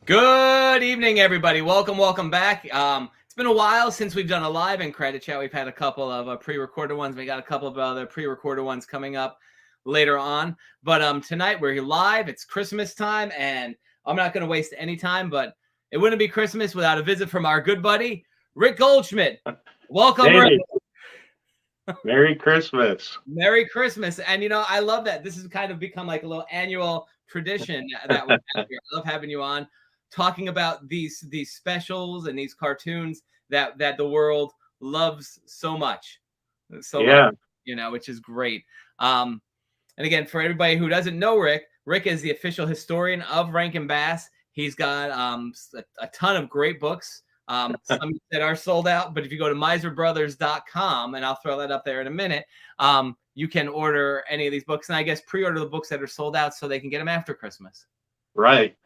Good evening, everybody. Welcome back. It's been a while since we've done a live IncrediChat. We've had a couple of pre-recorded ones. We got a couple of other pre-recorded ones coming up later on. But tonight we're here live. It's Christmas time, and I'm not going to waste any time, but it wouldn't be Christmas without a visit from our good buddy, Rick Goldschmidt. Welcome, hey, Rick. Merry Christmas. Merry Christmas. And, you know, I love that. This has kind of become like a little annual tradition that we have here. I love having you on, talking about these specials and these cartoons that the world loves so much, much, you know, which is great. And again, for everybody who doesn't know Rick is the official historian of Rankin Bass. He's got a ton of great books. Some that are sold out, but if you go to miserbrothers.com, and I'll throw that up there in a minute, you can order any of these books, and I guess pre-order the books that are sold out so they can get them after Christmas. Right.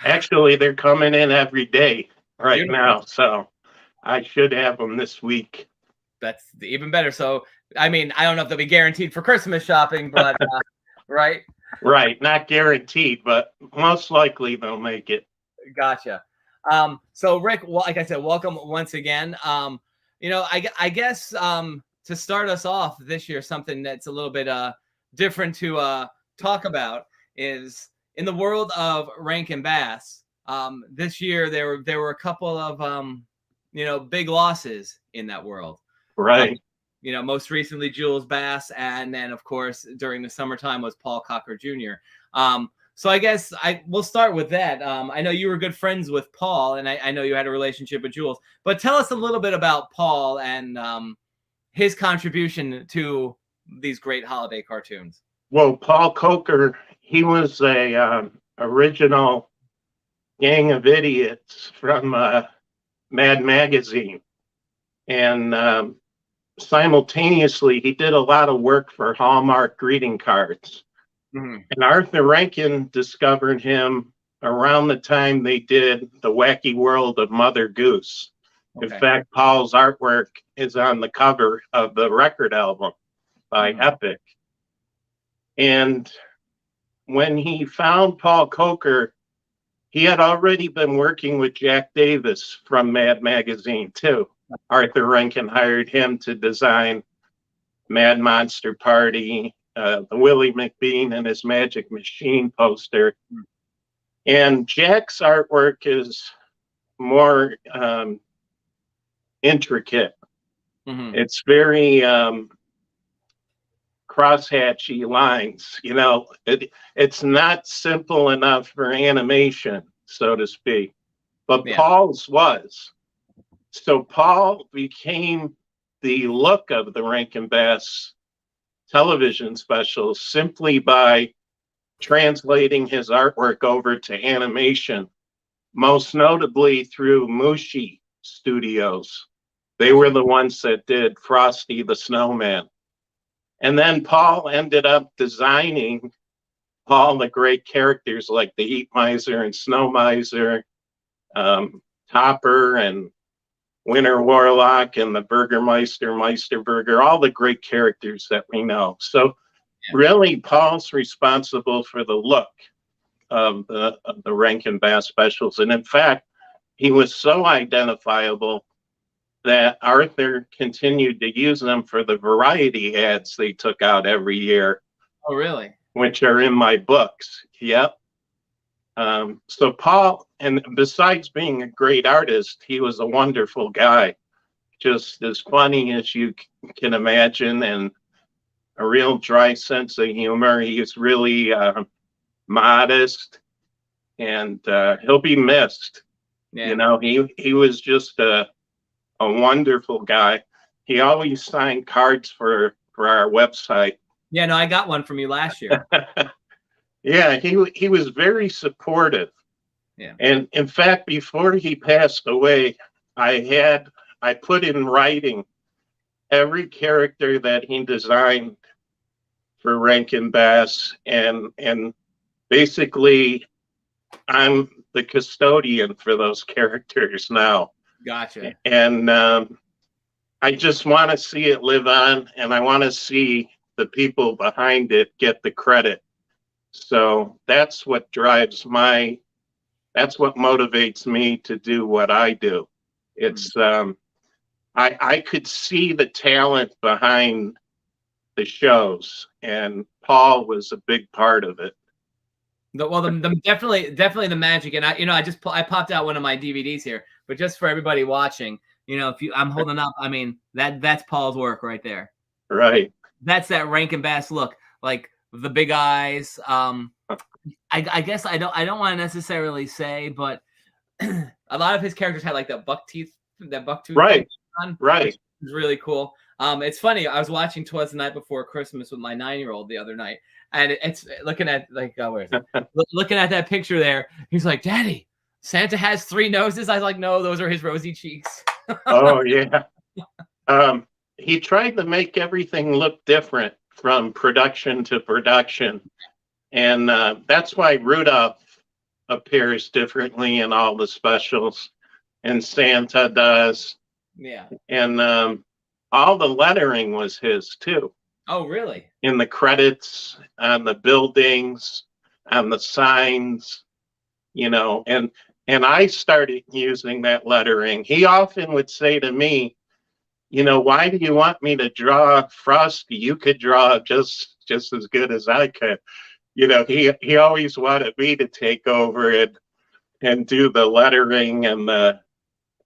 Actually, they're coming in every day now, so I should have them this week. That's even better. So, I mean, I don't know if they'll be guaranteed for Christmas shopping, but right? Right. Not guaranteed, but most likely they'll make it. Gotcha. So Rick, well, like I said, welcome once again. You know, I guess to start us off this year, something that's a little bit different to talk about is in the world of Rankin Bass. This year there were a couple of you know, big losses in that world. Right. You know, most recently Jules Bass, and then of course during the summertime was Paul Cocker Jr. So I guess we'll start with that. I know you were good friends with Paul, and I know you had a relationship with Jules. But tell us a little bit about Paul and his contribution to these great holiday cartoons. Well, Paul Cocker, he was a original gang of idiots from Mad Magazine, and simultaneously he did a lot of work for Hallmark greeting cards. Mm-hmm. And Arthur Rankin discovered him around the time they did The Wacky World of Mother Goose. Okay. In fact, Paul's artwork is on the cover of the record album by Epic. And when he found Paul Cocker, he had already been working with Jack Davis from Mad Magazine, too. Arthur Rankin hired him to design Mad Monster Party, the Willie McBean and his Magic Machine poster. And Jack's artwork is more intricate. Mm-hmm. It's very crosshatchy lines. You know, it's not simple enough for animation, so to speak. But Paul's was. So Paul became the look of the Rankin Bass television specials simply by translating his artwork over to animation, most notably through Mushi Studios. They were the ones that did Frosty the Snowman. And then Paul ended up designing all the great characters like the Heatmiser and Snowmiser, Topper and Winter Warlock and the Burgermeister, Meisterburger, all the great characters that we know. So really, Paul's responsible for the look of the Rankin Bass specials. And in fact, he was so identifiable that Arthur continued to use them for the variety ads they took out every year. Oh, really? Which are in my books. Yep. So Paul, and besides being a great artist, he was a wonderful guy, just as funny as you can imagine, and a real dry sense of humor. He is really modest, and he'll be missed. Yeah. You know, he was just a wonderful guy. He always signed cards for our website. Yeah, no, I got one from you last year. Yeah, he was very supportive. Yeah. And in fact, before he passed away, I put in writing every character that he designed for Rankin Bass, and basically I'm the custodian for those characters now. Gotcha. And I just want to see it live on, and I want to see the people behind it get the credit. So that's what drives my that's what motivates me to do what I do. It's I could see the talent behind the shows, and Paul was a big part of it. Definitely the magic. And I popped out one of my DVDs here, but just for everybody watching, I'm holding up, I mean, that's Paul's work right there. Right. That's that Rankin Bass look, like the big eyes. I guess I don't want to necessarily say, but a lot of his characters had like that buck tooth right on, right, which is really cool. It's funny, I was watching 'Twas the Night Before Christmas with my 9-year-old the other night, and it's looking at like where is it? Looking at that picture there, he's like, Daddy, Santa has 3 noses. I was like, no, those are his rosy cheeks. Oh yeah. He tried to make everything look different from production to production, and that's why Rudolph appears differently in all the specials, and Santa does. Yeah. And all the lettering was his too. Oh, really? In the credits, on the buildings, on the signs, and I started using that lettering. He often would say to me, why do you want me to draw Frosty? You could draw just as good as I could. He always wanted me to take over and do the lettering and the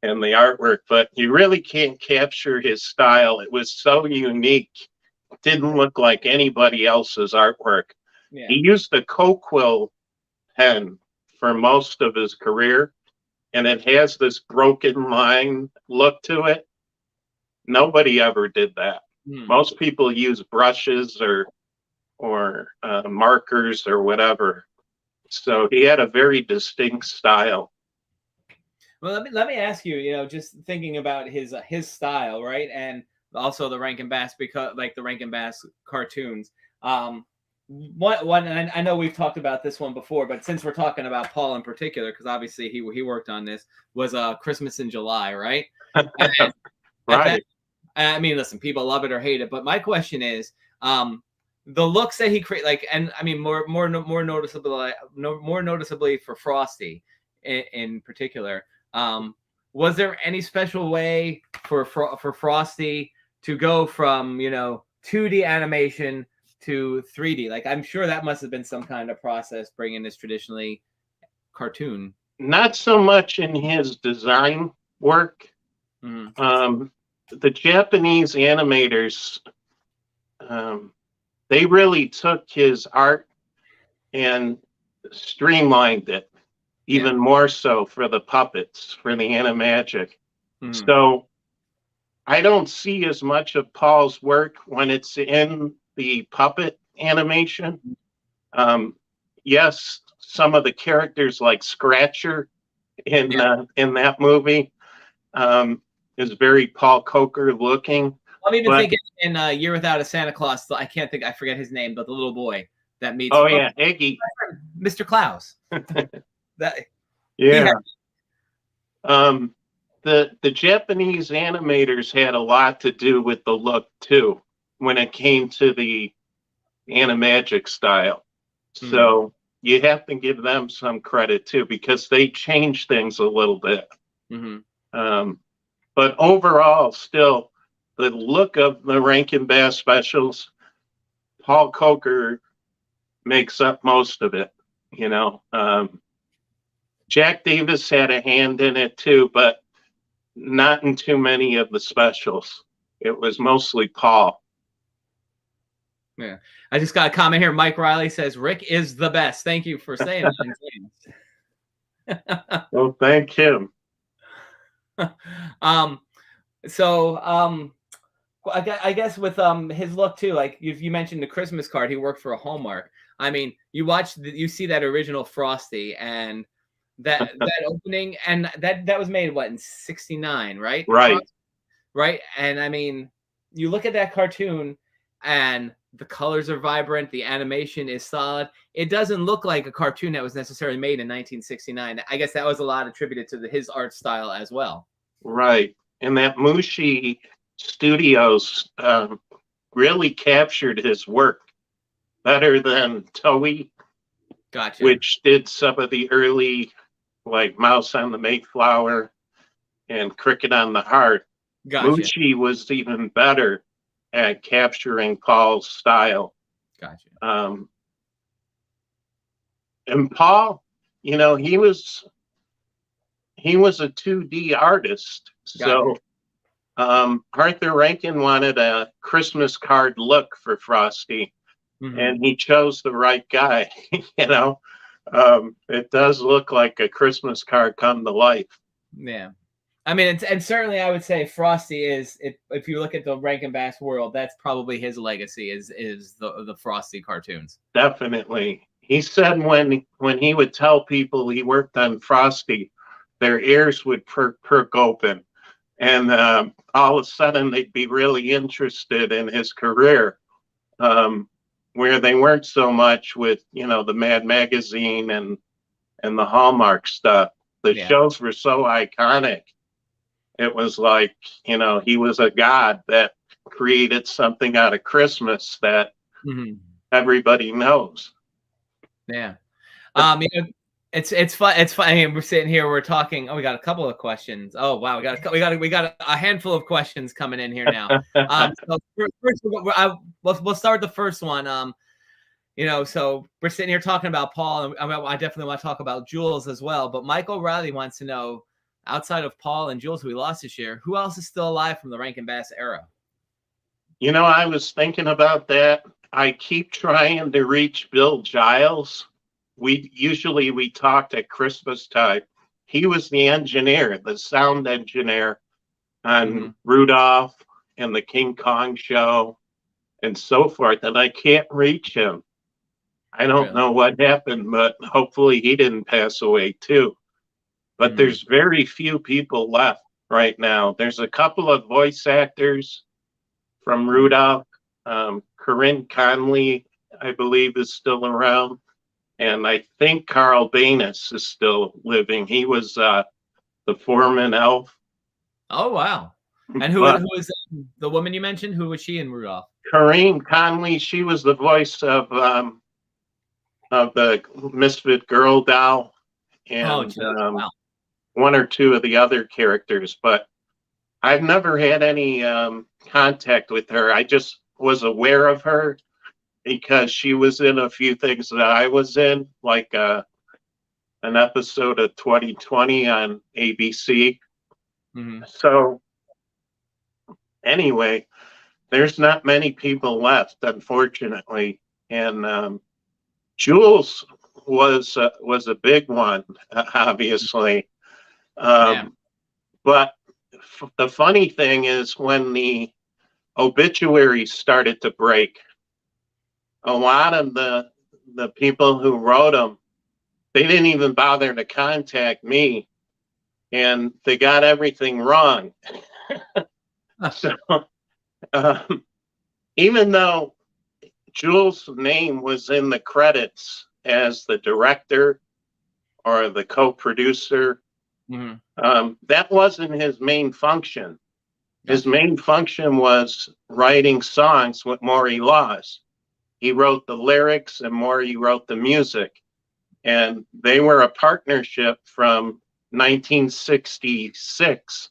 artwork, but you really can't capture his style. It was so unique. It didn't look like anybody else's artwork. Yeah. He used a Coquille pen for most of his career, and it has this broken line look to it. Nobody ever did that. Most people use brushes or markers or whatever. So he had a very distinct style. Well, let me ask you, just thinking about his style, right? And also the Rankin Bass, because like the Rankin Bass cartoons. One, and I know we've talked about this one before, but since we're talking about Paul in particular, because obviously he worked on this, was Christmas in July, right? Right. I mean, listen, people love it or hate it, but my question is, the looks that he created, like, and I mean, more noticeably for Frosty in particular. Was there any special way for Frosty to go from 2D animation to 3D? Like, I'm sure that must have been some kind of process bringing this traditionally cartoon. Not so much in his design work. The Japanese animators, they really took his art and streamlined it even more so for the puppets, for the animagic. So I don't see as much of Paul's work when it's in the puppet animation. Yes, some of the characters like Scratcher in that movie is very Paul Coker looking. I'm even thinking in Year Without a Santa Claus, I forget his name, but the little boy that meets Eggy. Mr. Klaus. The Japanese animators had a lot to do with the look too when it came to the animagic style. So you have to give them some credit too, because they changed things a little bit. But overall, still, the look of the Rankin Bass specials, Paul Coker makes up most of it. Jack Davis had a hand in it too, but not in too many of the specials. It was mostly Paul. Yeah. I just got a comment here. Mike Riley says, Rick is the best. Thank you for saying that. Well, thank him. I guess with his look too, like you mentioned the Christmas card, he worked for a Hallmark. I mean, you see that original Frosty and that opening, and that was made in 69, right? Right. And I mean, you look at that cartoon and the colors are vibrant, the animation is solid. It doesn't look like a cartoon that was necessarily made in 1969. I guess that was a lot attributed to his art style as well. Right. And that Mushi Studios really captured his work better than Toei, Gotcha. which did some of the early like Mouse on the Mayflower and Cricket on the Heart. Gotcha. Moochie was even better at capturing Paul's style. Gotcha. And Paul, you know, he was a 2D artist. So Arthur Rankin wanted a Christmas card look for Frosty, and he chose the right guy. You know, it does look like a Christmas card come to life. Yeah. I mean, and certainly I would say Frosty is, if you look at the Rankin Bass world, that's probably his legacy is the Frosty cartoons. Definitely. He said when he would tell people he worked on Frosty, their ears would perk open, and all of a sudden they'd be really interested in his career, where they weren't so much with, you know, the Mad Magazine and the Hallmark stuff. The shows were so iconic. It was like, you know, he was a god that created something out of Christmas that everybody knows. Yeah. You know, it's fun. It's funny. We're sitting here, we're talking. Oh, we got a couple of questions. Oh, wow. We got a handful of questions coming in here now. So first, we'll start with the first one. You know, so we're sitting here talking about Paul, and I definitely want to talk about Jules as well. But Michael Riley wants to know, outside of Paul and Jules, who we lost this year, who else is still alive from the Rankin Bass era? You know, I was thinking about that. I keep trying to reach Bill Giles. We talked at Christmas time. He was the engineer, the sound engineer on Rudolph and the King Kong show and so forth, and I can't reach him. I don't know what happened, but hopefully he didn't pass away too. But there's very few people left right now. There's a couple of voice actors from Rudolph. Corinne Conley, I believe, is still around. And I think Carl Banis is still living. He was the foreman elf. Oh, wow. And who was the woman you mentioned? Who was she in Rudolph? Corinne Conley, she was the voice of the Misfit Girl doll. And wow. one or two of the other characters, but I've never had any contact with her. I just was aware of her because she was in a few things that I was in, like an episode of 2020 on ABC. So anyway, there's not many people left, unfortunately. And Jules was a big one, obviously. But the funny thing is, when the obituaries started to break, a lot of the people who wrote them, they didn't even bother to contact me, and they got everything wrong. So even though Jules' name was in the credits as the director or the co-producer, that wasn't his main function. His main function was writing songs with Maury Laws. He wrote the lyrics and Maury wrote the music. And they were a partnership from 1966,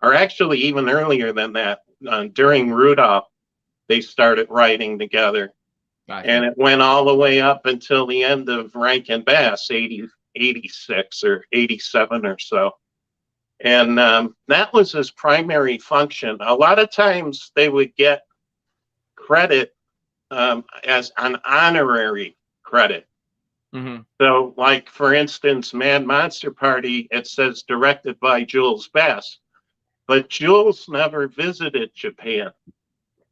or actually even earlier than that. During Rudolph, they started writing together. And it went all the way up until the end of Rankin Bass, 86 or 87 or so. And that was his primary function. A lot of times they would get credit as an honorary credit. So, like, for instance, Mad Monster Party, it says directed by Jules Bass, but Jules never visited Japan.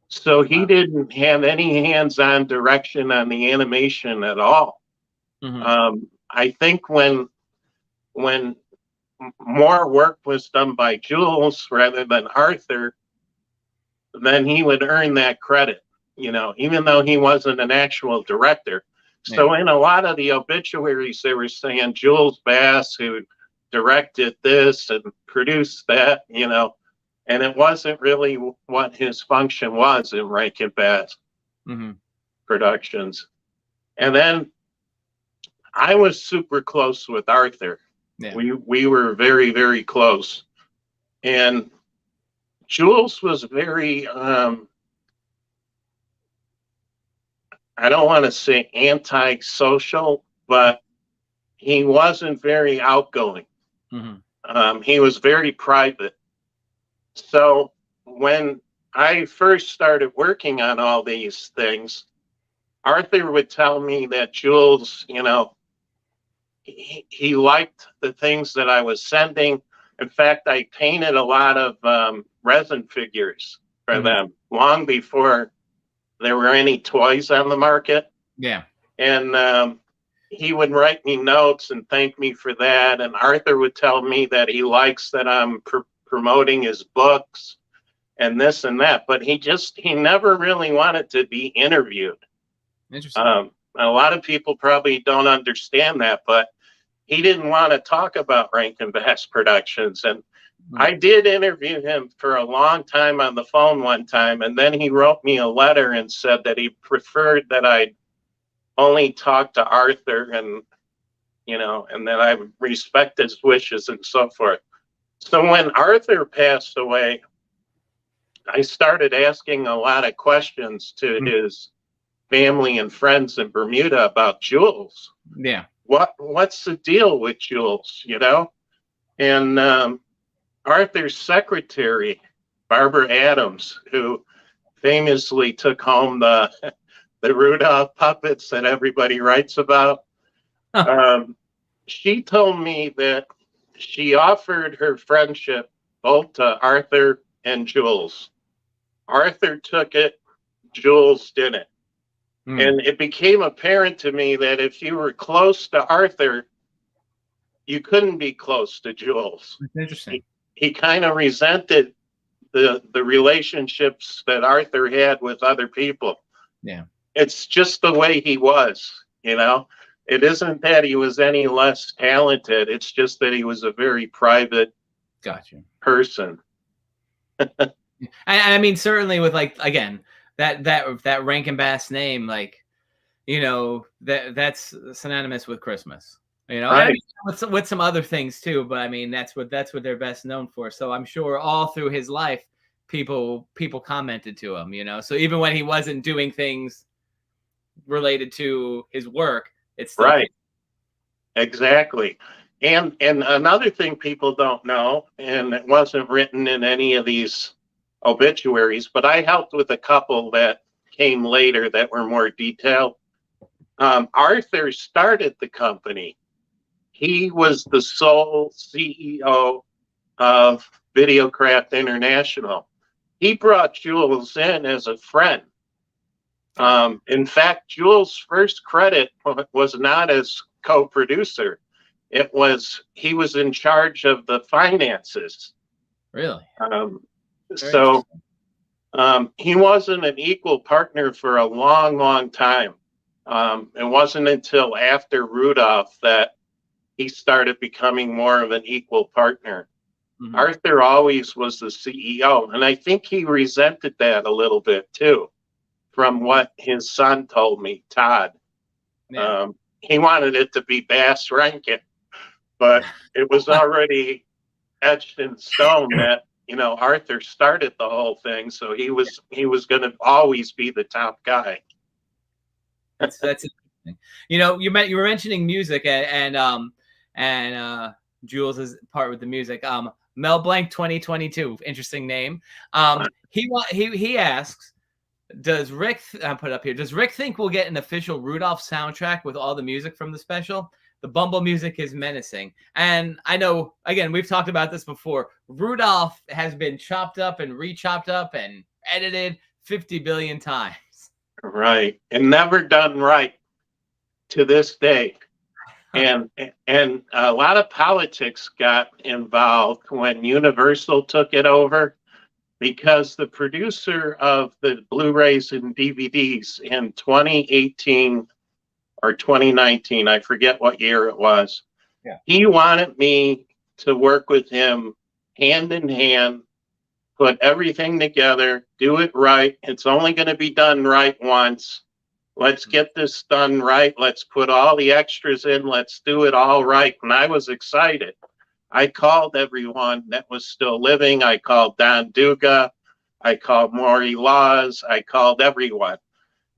So he didn't have any hands-on direction on the animation at all. I think when more work was done by Jules rather than Arthur, then he would earn that credit, you know, even though he wasn't an actual director. So in a lot of the obituaries, they were saying Jules Bass, who directed this and produced that, you know, and it wasn't really what his function was in Rankin Bass Productions. And then I was super close with Arthur. Yeah. We were very, very close. And Jules was very, I don't want to say anti-social, but he wasn't very outgoing. He was very private. So when I first started working on all these things, Arthur would tell me that Jules, he liked the things that I was sending. In fact, I painted a lot of resin figures for them long before there were any toys on the market. Yeah. And he would write me notes and thank me for that. And Arthur would tell me that he likes that I'm promoting his books and this and that. But he never really wanted to be interviewed. Interesting. A lot of people probably don't understand that, but he didn't want to talk about Rankin Bass Productions. And I did interview him for a long time on the phone one time. And then he wrote me a letter and said that he preferred that I only talk to Arthur and that I would respect his wishes and so forth. So when Arthur passed away, I started asking a lot of questions to his family and friends in Bermuda about Jules. Yeah. What's the deal with Jules, And Arthur's secretary, Barbara Adams, who famously took home the Rudolph puppets that everybody writes about, she told me that she offered her friendship both to Arthur and Jules. Arthur took it, Jules didn't. And it became apparent to me that if you were close to Arthur, you couldn't be close to Jules. That's interesting. He kind of resented the relationships that Arthur had with other people. Yeah. It's just the way he was, It isn't that he was any less talented. It's just that he was a very private person. I mean, certainly with again, that Rankin Bass name, that's synonymous with Christmas, Right. I mean, with some other things too, but I mean, that's what they're best known for. So I'm sure all through his life, people commented to him, so even when he wasn't doing things related to his work, it's still right. Exactly. And another thing people don't know, and it wasn't written in any of these obituaries, but I helped with a couple that came later that were more detailed. Arthur started the company. He was the sole CEO of Videocraft International. He brought Jules in as a friend. In fact, Jules' first credit was not as co-producer. He was in charge of the finances. Really? So he wasn't an equal partner for a long, long time. It wasn't until after Rudolph that he started becoming more of an equal partner. Arthur always was the CEO, and I think he resented that a little bit too, from what his son told me, Todd. Yeah. He wanted it to be Bass Rankin, but it was already etched in stone that Arthur started the whole thing, so he was going to always be the top guy. That's interesting. You were mentioning music and Jules' part with the music. Mel Blanc 2022, interesting name. He asks, does Rick think we'll get an official Rudolph soundtrack with all the music from the special? The Bumble music is menacing. And I know, again, we've talked about this before. Rudolph has been chopped up and re-chopped up and edited 50 billion times. Right. And never done right to this day. And a lot of politics got involved when Universal took it over, because the producer of the Blu-rays and DVDs in 2018 or 2019, I forget what year it was. Yeah. He wanted me to work with him hand in hand, put everything together, do it right. It's only going to be done right once. Let's get this done right. Let's put all the extras in. Let's do it all right. And I was excited. I called everyone that was still living. I called Don Duga. I called Maury Laws. I called everyone.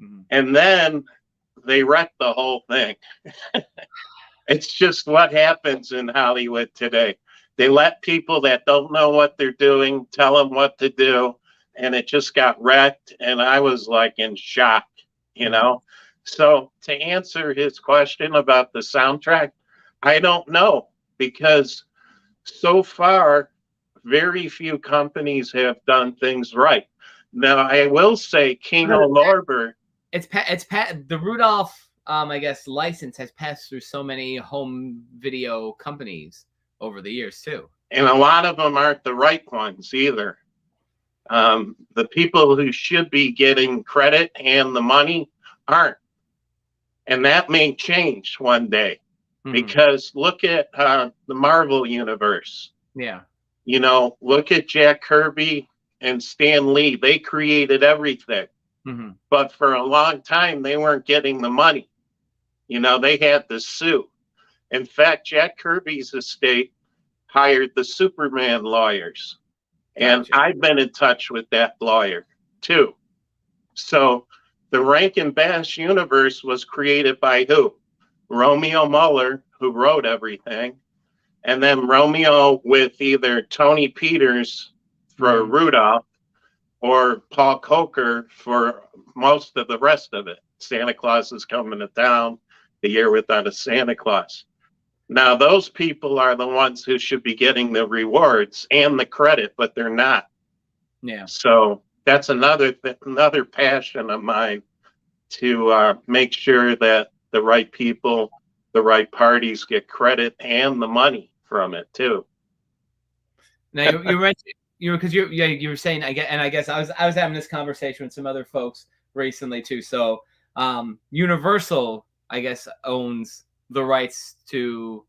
Mm-hmm. And then they wrecked the whole thing. It's just what happens in Hollywood today. They let people that don't know what they're doing tell them what to do. And it just got wrecked. And I was like in shock, you know? So to answer his question about the soundtrack, I don't know, because so far, very few companies have done things right. Now, I will say King O'Lorber. The Rudolph, I guess, license has passed through so many home video companies over the years too. And a lot of them aren't the right ones either. The people who should be getting credit and the money aren't. And that may change one day. Because look at the Marvel universe. Yeah. You know, look at Jack Kirby and Stan Lee. They created everything. But for a long time, they weren't getting the money. You know, they had to sue. In fact, Jack Kirby's estate hired the Superman lawyers. And I've been in touch with that lawyer, too. So the Rankin Bass universe was created by who? Romeo Muller, who wrote everything, and then Romeo with either Tony Peters for Rudolph or Paul Coker for most of the rest of it. Santa Claus is Coming to Town, The Year Without a Santa Claus. Now, those people are the ones who should be getting the rewards and the credit, but they're not. Yeah. So that's another passion of mine, to make sure that the right people, the right parties get credit and the money from it too. Now you mentioned, because you were saying, I guess I was having this conversation with some other folks recently too. So Universal, I guess, owns the rights to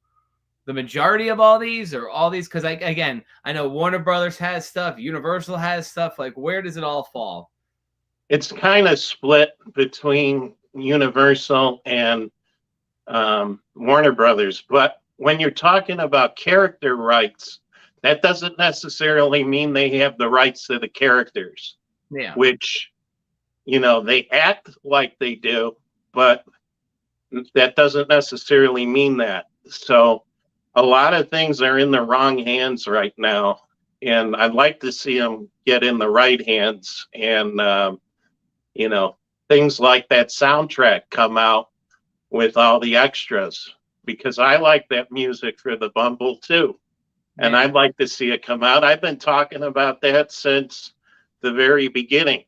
the majority of all these, because I know Warner Brothers has stuff, Universal has stuff. Like, where does it all fall? It's kind of split between Universal and Warner Brothers, but when you're talking about character rights, that doesn't necessarily mean they have the rights to the characters. Yeah. Which, you know, they act like they do, but that doesn't necessarily mean that. So a lot of things are in the wrong hands right now, and I'd like to see them get in the right hands. And you know, things like that soundtrack come out with all the extras, because I like that music for the Bumble too. And I'd like to see it come out. I've been talking about that since the very beginning.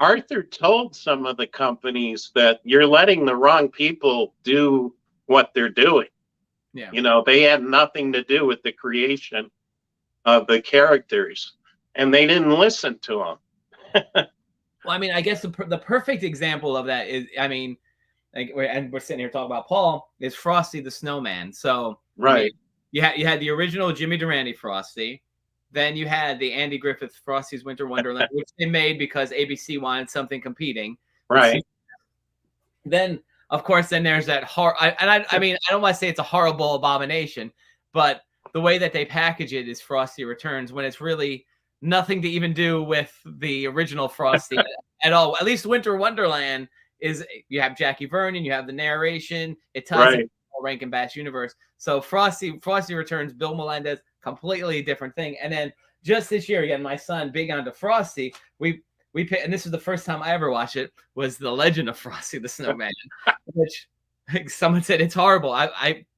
Arthur told some of the companies that you're letting the wrong people do what they're doing. Yeah. You know, they had nothing to do with the creation of the characters, and they didn't listen to them. Well, I mean, I guess the perfect example of that is, I mean, and we're sitting here talking about Paul, is Frosty the Snowman. So right. I mean, you had the original Jimmy Durante Frosty. Then you had the Andy Griffith Frosty's Winter Wonderland, which they made because ABC wanted something competing. Right. Then, of course, there's that I mean, I don't want to say it's a horrible abomination, but the way that they package it is Frosty Returns, when it's really nothing to even do with the original Frosty at all. At least Winter Wonderland is, you have Jackie Vernon, you have the narration, it ties into the Rankin Bass universe. So Frosty Returns, Bill Melendez, completely different thing. And then just this year, again, my son, big onto Frosty, we picked, and this is the first time I ever watched it, was The Legend of Frosty the Snowman, which someone said it's horrible.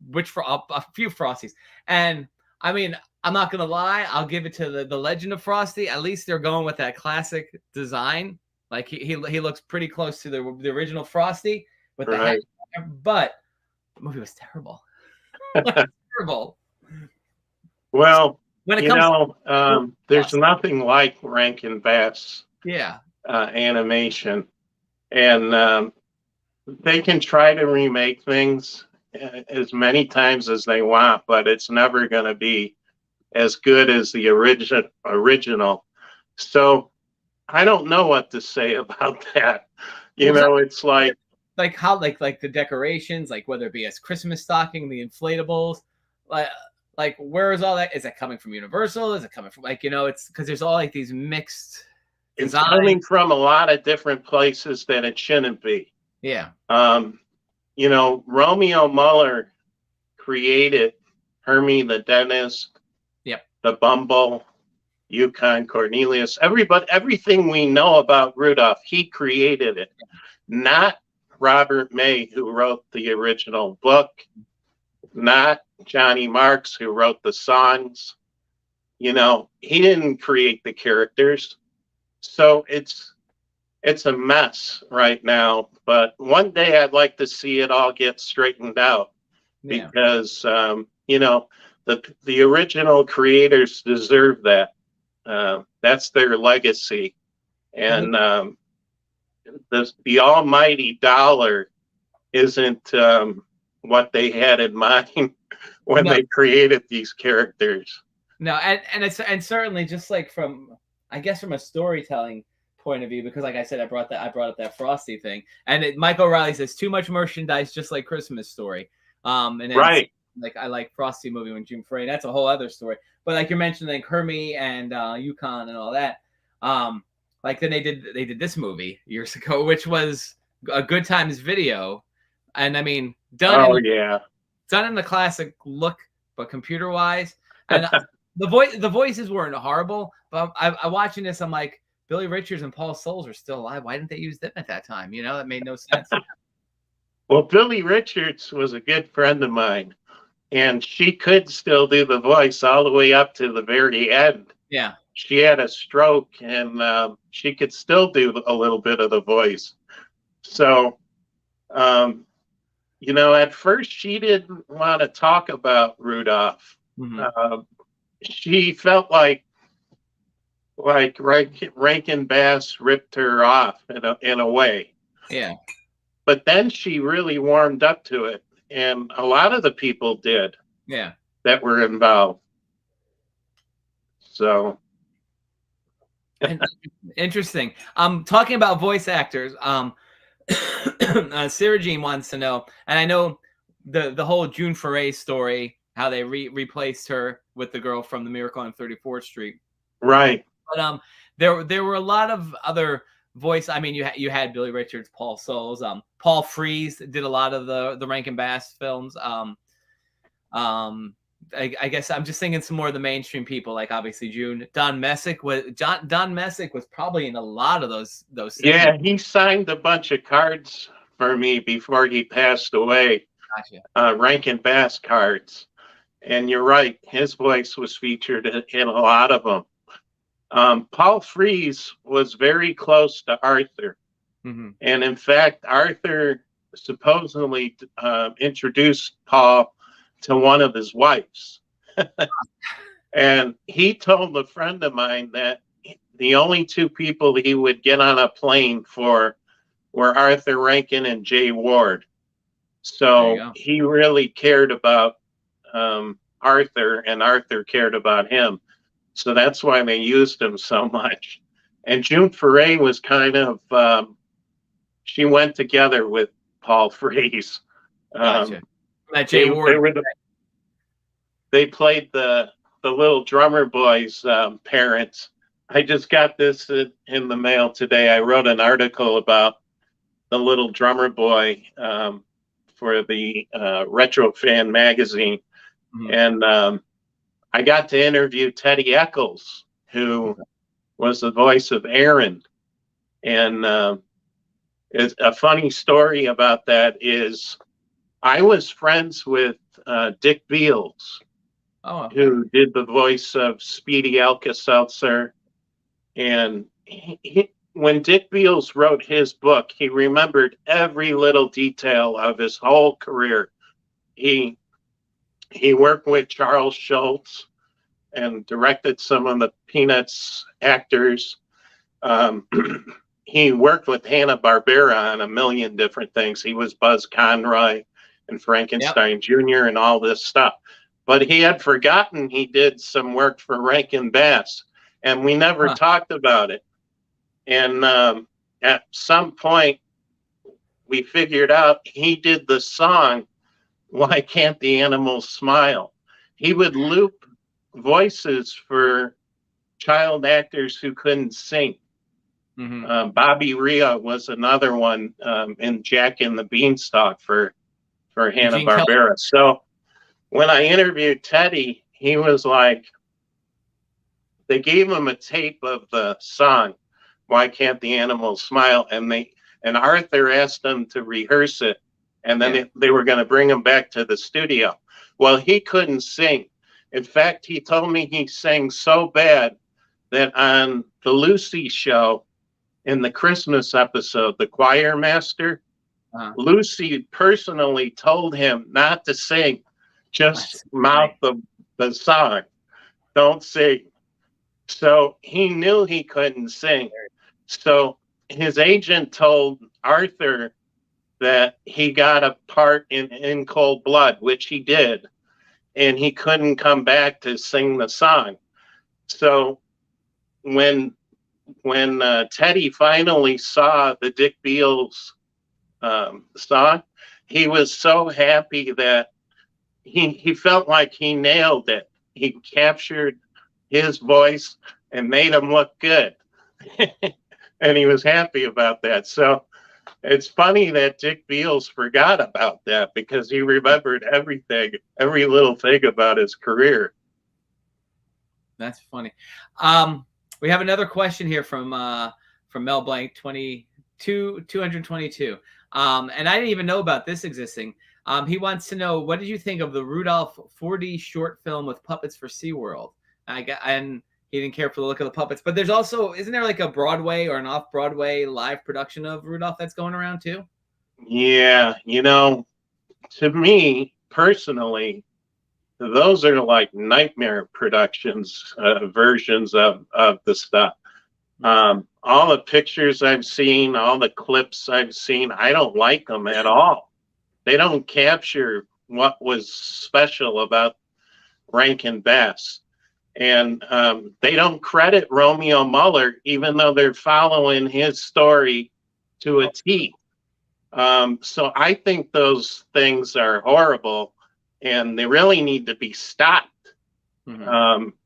Which for a few Frosties. And I mean, I'm not gonna lie, I'll give it to the Legend of Frosty. At least they're going with that classic design. Like he looks pretty close to the original Frosty with the hat. But the movie was terrible. Terrible. Well, when it comes there's nothing like Rankin Bass animation, and they can try to remake things as many times as they want, but it's never going to be as good as the original. So I don't know what to say about that. You know, it's like like how like the decorations, like whether it be as Christmas stocking, the inflatables, like where is all that? Is it coming from Universal? Is it coming from like, it's because there's all like these mixed It's designs. coming from a lot of different places that it shouldn't be. Yeah. Romeo Muller created Hermey the dentist, Yep. the Bumble, Yukon Cornelius, everything we know about Rudolph, he created it. Not Robert May, who wrote the original book, not Johnny Marks, who wrote the songs. He didn't create the characters. So it's a mess right now. But one day I'd like to see it all get straightened out, because, the original creators deserve that. That's their legacy. And the almighty dollar isn't what they had in mind when they created these characters. No, and certainly just like from a storytelling point of view, because like I said, I brought up that Frosty thing, and Mike O'Reilly says too much merchandise, just like Christmas Story. And then right. Like I like Frosty movie with June Foray. That's a whole other story. But like you're mentioning Hermey and Yukon and all that. Like then they did this movie years ago, which was a Good Times Video, and I mean done in the classic look, but computer wise, and the voices weren't horrible. But I watching this, I'm like, Billy Richards and Paul Soles are still alive. Why didn't they use them at that time? That made no sense. Well, Billy Richards was a good friend of mine, and she could still do the voice all the way up to the very end. Yeah. She had a stroke, and she could still do a little bit of the voice. So, at first she didn't want to talk about Rudolph. Mm-hmm. She felt like Rankin Bass ripped her off in a way. Yeah. But then she really warmed up to it, and a lot of the people did. Yeah. That were involved. So. Interesting. Talking about voice actors. Sarah Jean wants to know, and I know the whole June Foray story, how they replaced her with the girl from The Miracle on 34th Street. Right. But there were a lot of other voice. I mean, you had Billy Richards, Paul Soles, Paul Frees did a lot of the Rankin Bass films. I guess I'm just thinking some more of the mainstream people, like obviously June. Don Messick was probably in a lot of those. Yeah, he signed a bunch of cards for me before he passed away. Gotcha. Rankin Bass cards, and you're right, his voice was featured in a lot of them. Paul Frees was very close to Arthur, mm-hmm. And in fact, Arthur supposedly introduced Paul to one of his wives. And he told a friend of mine that the only two people he would get on a plane for were Arthur Rankin and Jay Ward. So he really cared about Arthur, and Arthur cared about him. So that's why they used him so much. And June Foray was kind of, she went together with Paul Frees. Gotcha. Jay Ward. They played the little drummer boy's parents. I just got this in the mail today. I wrote an article about the little drummer boy for the Retro Fan magazine. Mm-hmm. And I got to interview Teddy Eccles, who was the voice of Aaron. And it's a funny story about that is I was friends with Dick Beals, who did the voice of Speedy Alka-Seltzer. And when Dick Beals wrote his book, he remembered every little detail of his whole career. He worked with Charles Schultz and directed some of the Peanuts actors. He worked with Hanna-Barbera on a million different things. He was Buzz Conroy and Frankenstein Jr. and all this stuff. But he had forgotten he did some work for Rankin Bass, and we never talked about it. And at some point, we figured out he did the song, Why Can't the Animals Smile? He would loop voices for child actors who couldn't sing. Bobby Rhea was another one in Jack and the Beanstalk for Hanna-Barbera. So when I interviewed Teddy, he was like, they gave him a tape of the song, Why Can't the Animals Smile? And Arthur asked them to rehearse it. And then they were going to bring him back to the studio. Well, he couldn't sing. In fact, he told me he sang so bad that on the Lucy show, in the Christmas episode, The Choir Master, Lucy personally told him not to sing, just mouth the song. Don't sing. So he knew he couldn't sing. So his agent told Arthur that he got a part in Cold Blood, which he did, and he couldn't come back to sing the song. So when Teddy finally saw the Dick Beals song, he was so happy that he felt like he nailed it. He captured his voice and made him look good. And he was happy about that. So it's funny that Dick Beals forgot about that because he remembered everything, every little thing about his career. That's funny. We have another question here from Mel Blank 222. And I didn't even know about this existing. He wants to know, what did you think of the Rudolph 4D short film with puppets for SeaWorld? And he didn't care for the look of the puppets, but there's also, isn't there like a Broadway or an off-Broadway live production of Rudolph that's going around too? Yeah, to me personally, those are like nightmare productions, versions of the stuff. All the pictures I've seen, all the clips I've seen, I don't like them at all. They don't capture what was special about Rankin Bass. And they don't credit Romeo Muller, even though they're following his story to a T. So I think those things are horrible, and they really need to be stopped.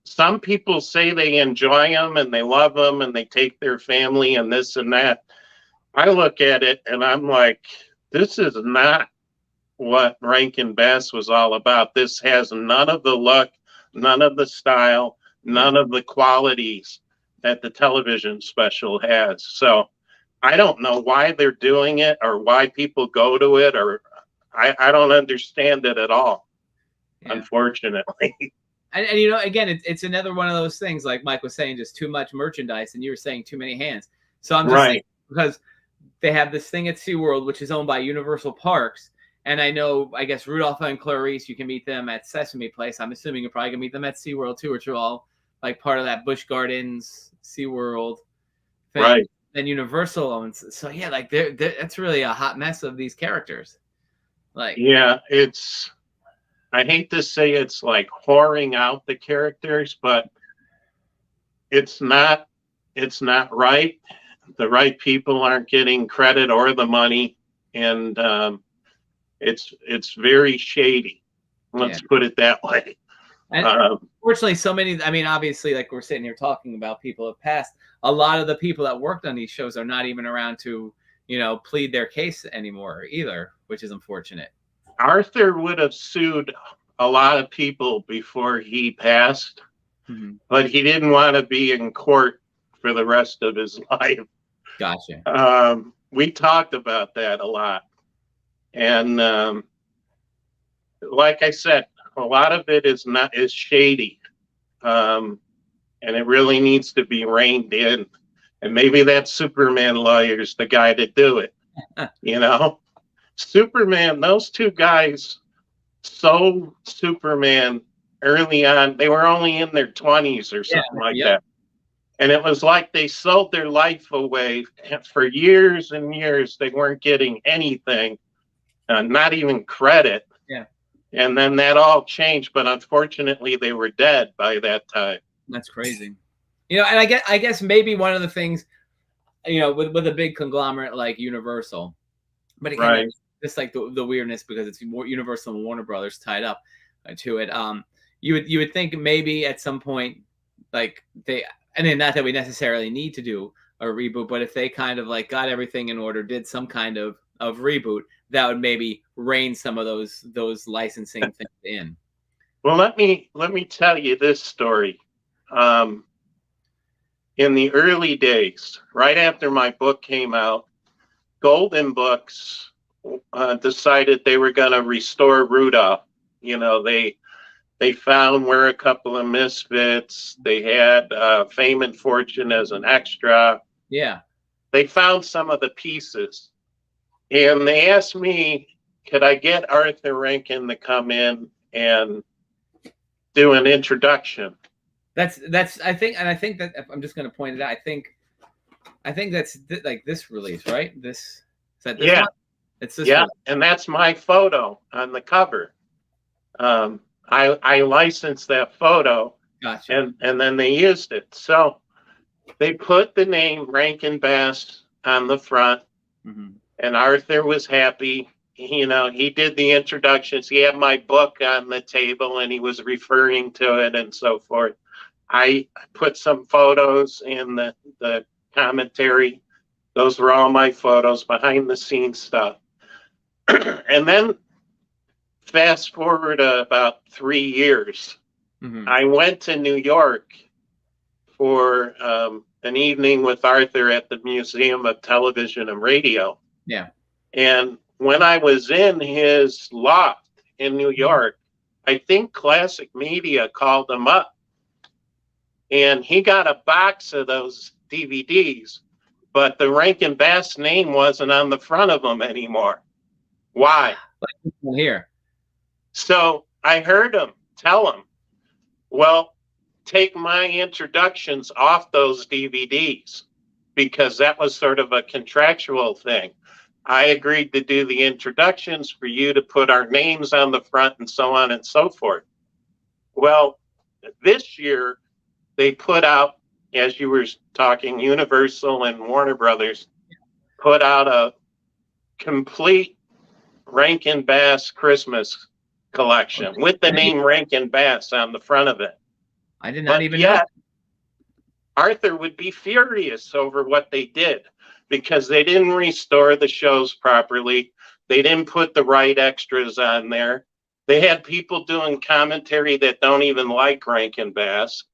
Some people say they enjoy them and they love them and they take their family and this and that. I look at it and I'm like, this is not what Rankin Bass was all about. This has none of the look, none of the style, none of the qualities that the television special has. So I don't know why they're doing it or why people go to it, or I don't understand it at all, unfortunately. And again, it's another one of those things, like Mike was saying, just too much merchandise, and you were saying too many hands. So I'm just saying, because they have this thing at SeaWorld, which is owned by Universal Parks. And I guess Rudolph and Clarice, you can meet them at Sesame Place. I'm assuming you're probably going to meet them at SeaWorld too, which are all like part of that Busch Gardens, SeaWorld thing. Right. And Universal owns. So yeah, like that's really a hot mess of these characters. Like, yeah, I hate to say it's like whoring out the characters, but it's not right. The right people aren't getting credit or the money. And, it's very shady. Let's put it that way. And unfortunately, so many, obviously, like we're sitting here talking about people have passed. A lot of the people that worked on these shows are not even around to, plead their case anymore either, which is unfortunate. Arthur would have sued a lot of people before he passed, but he didn't want to be in court for the rest of his life. Gotcha. We talked about that a lot. And like I said, a lot of it is shady. And it really needs to be reined in. And maybe that Superman lawyer's the guy to do it. Superman, those two guys sold Superman early on. They were only in their 20s or something like that. And it was like they sold their life away. And for years and years, they weren't getting anything. Not even credit. Yeah. And then that all changed, but unfortunately they were dead by that time. That's crazy. And I guess maybe one of the things, with a big conglomerate like Universal, but it kind Right. of just like the weirdness because it's more Universal and Warner Brothers tied up to it. You would think maybe at some point, like they, and then not that we necessarily need to do a reboot, but if they kind of like got everything in order, did some kind of reboot, that would maybe rein some of those licensing things in. Well, let me tell you this story. In the early days, right after my book came out, Golden Books decided they were going to restore Rudolph. You know, they found We're a Couple of Misfits. They had Fame and Fortune as an extra. Yeah. They found some of the pieces. And they asked me, could I get Arthur Rankin to come in and do an introduction? That's I think that I'm just going to point it out. I think that's like this release, right? This is that this one? It's this release. One. And that's my photo on the cover. I licensed that photo. Gotcha. And then they used it. So they put the name Rankin Bass on the front, and Arthur was happy. You know, he did the introductions. He had my book on the table, and he was referring to it and so forth. I put some photos in the commentary. Those were all my photos, behind the scenes stuff. And then fast forward about 3 years, I went to New York for an evening with Arthur at the Museum of Television and Radio. Yeah. And when I was in his loft in New York, I think Classic Media called him up. And he got a box of those DVDs, but the Rankin Bass name wasn't on the front of them anymore. Why? Here. So I heard him tell him, well, take my introductions off those DVDs, because that was sort of a contractual thing. I agreed to do the introductions for you to put our names on the front and so on and so forth. Well, this year they put out, as you were talking, Universal and Warner Brothers put out a complete Rankin Bass Christmas collection with the name Rankin Bass on the front of it. I did not even know. Arthur would be furious over what they did, because they didn't restore the shows properly. They didn't put the right extras on there. They had people doing commentary that don't even like Rankin Bass.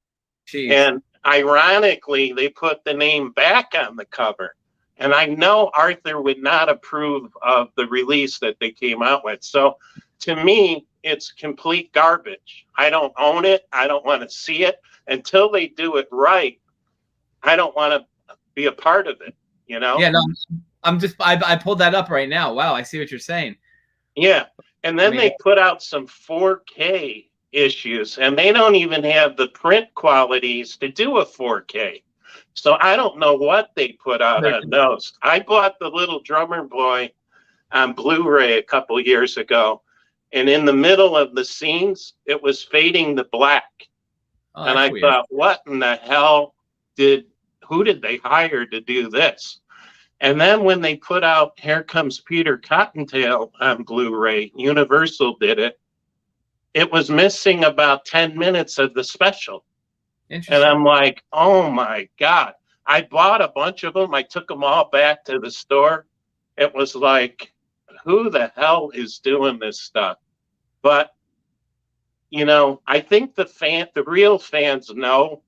Jeez. And ironically, they put the name back on the cover. And I know Arthur would not approve of the release that they came out with. So to me, it's complete garbage. I don't own it. I don't want to see it. Until they do it right, I don't want to be a part of it, you know? Yeah, no, I pulled that up right now. Wow, I see what you're saying. Yeah. And then they put out some 4K issues, and they don't even have the print qualities to do a 4K. So I don't know what they put out on those. I bought the Little Drummer Boy on Blu-ray a couple years ago, and in the middle of the scenes, it was fading to black. Oh, and I thought, what in the hell who did they hire to do this? And then when they put out Here Comes Peter Cottontail on Blu-ray, Universal did it. It was missing about 10 minutes of the special. And I'm like, oh my God. I bought a bunch of them. I took them all back to the store. It was like, who the hell is doing this stuff? But, you know, I think the real fans know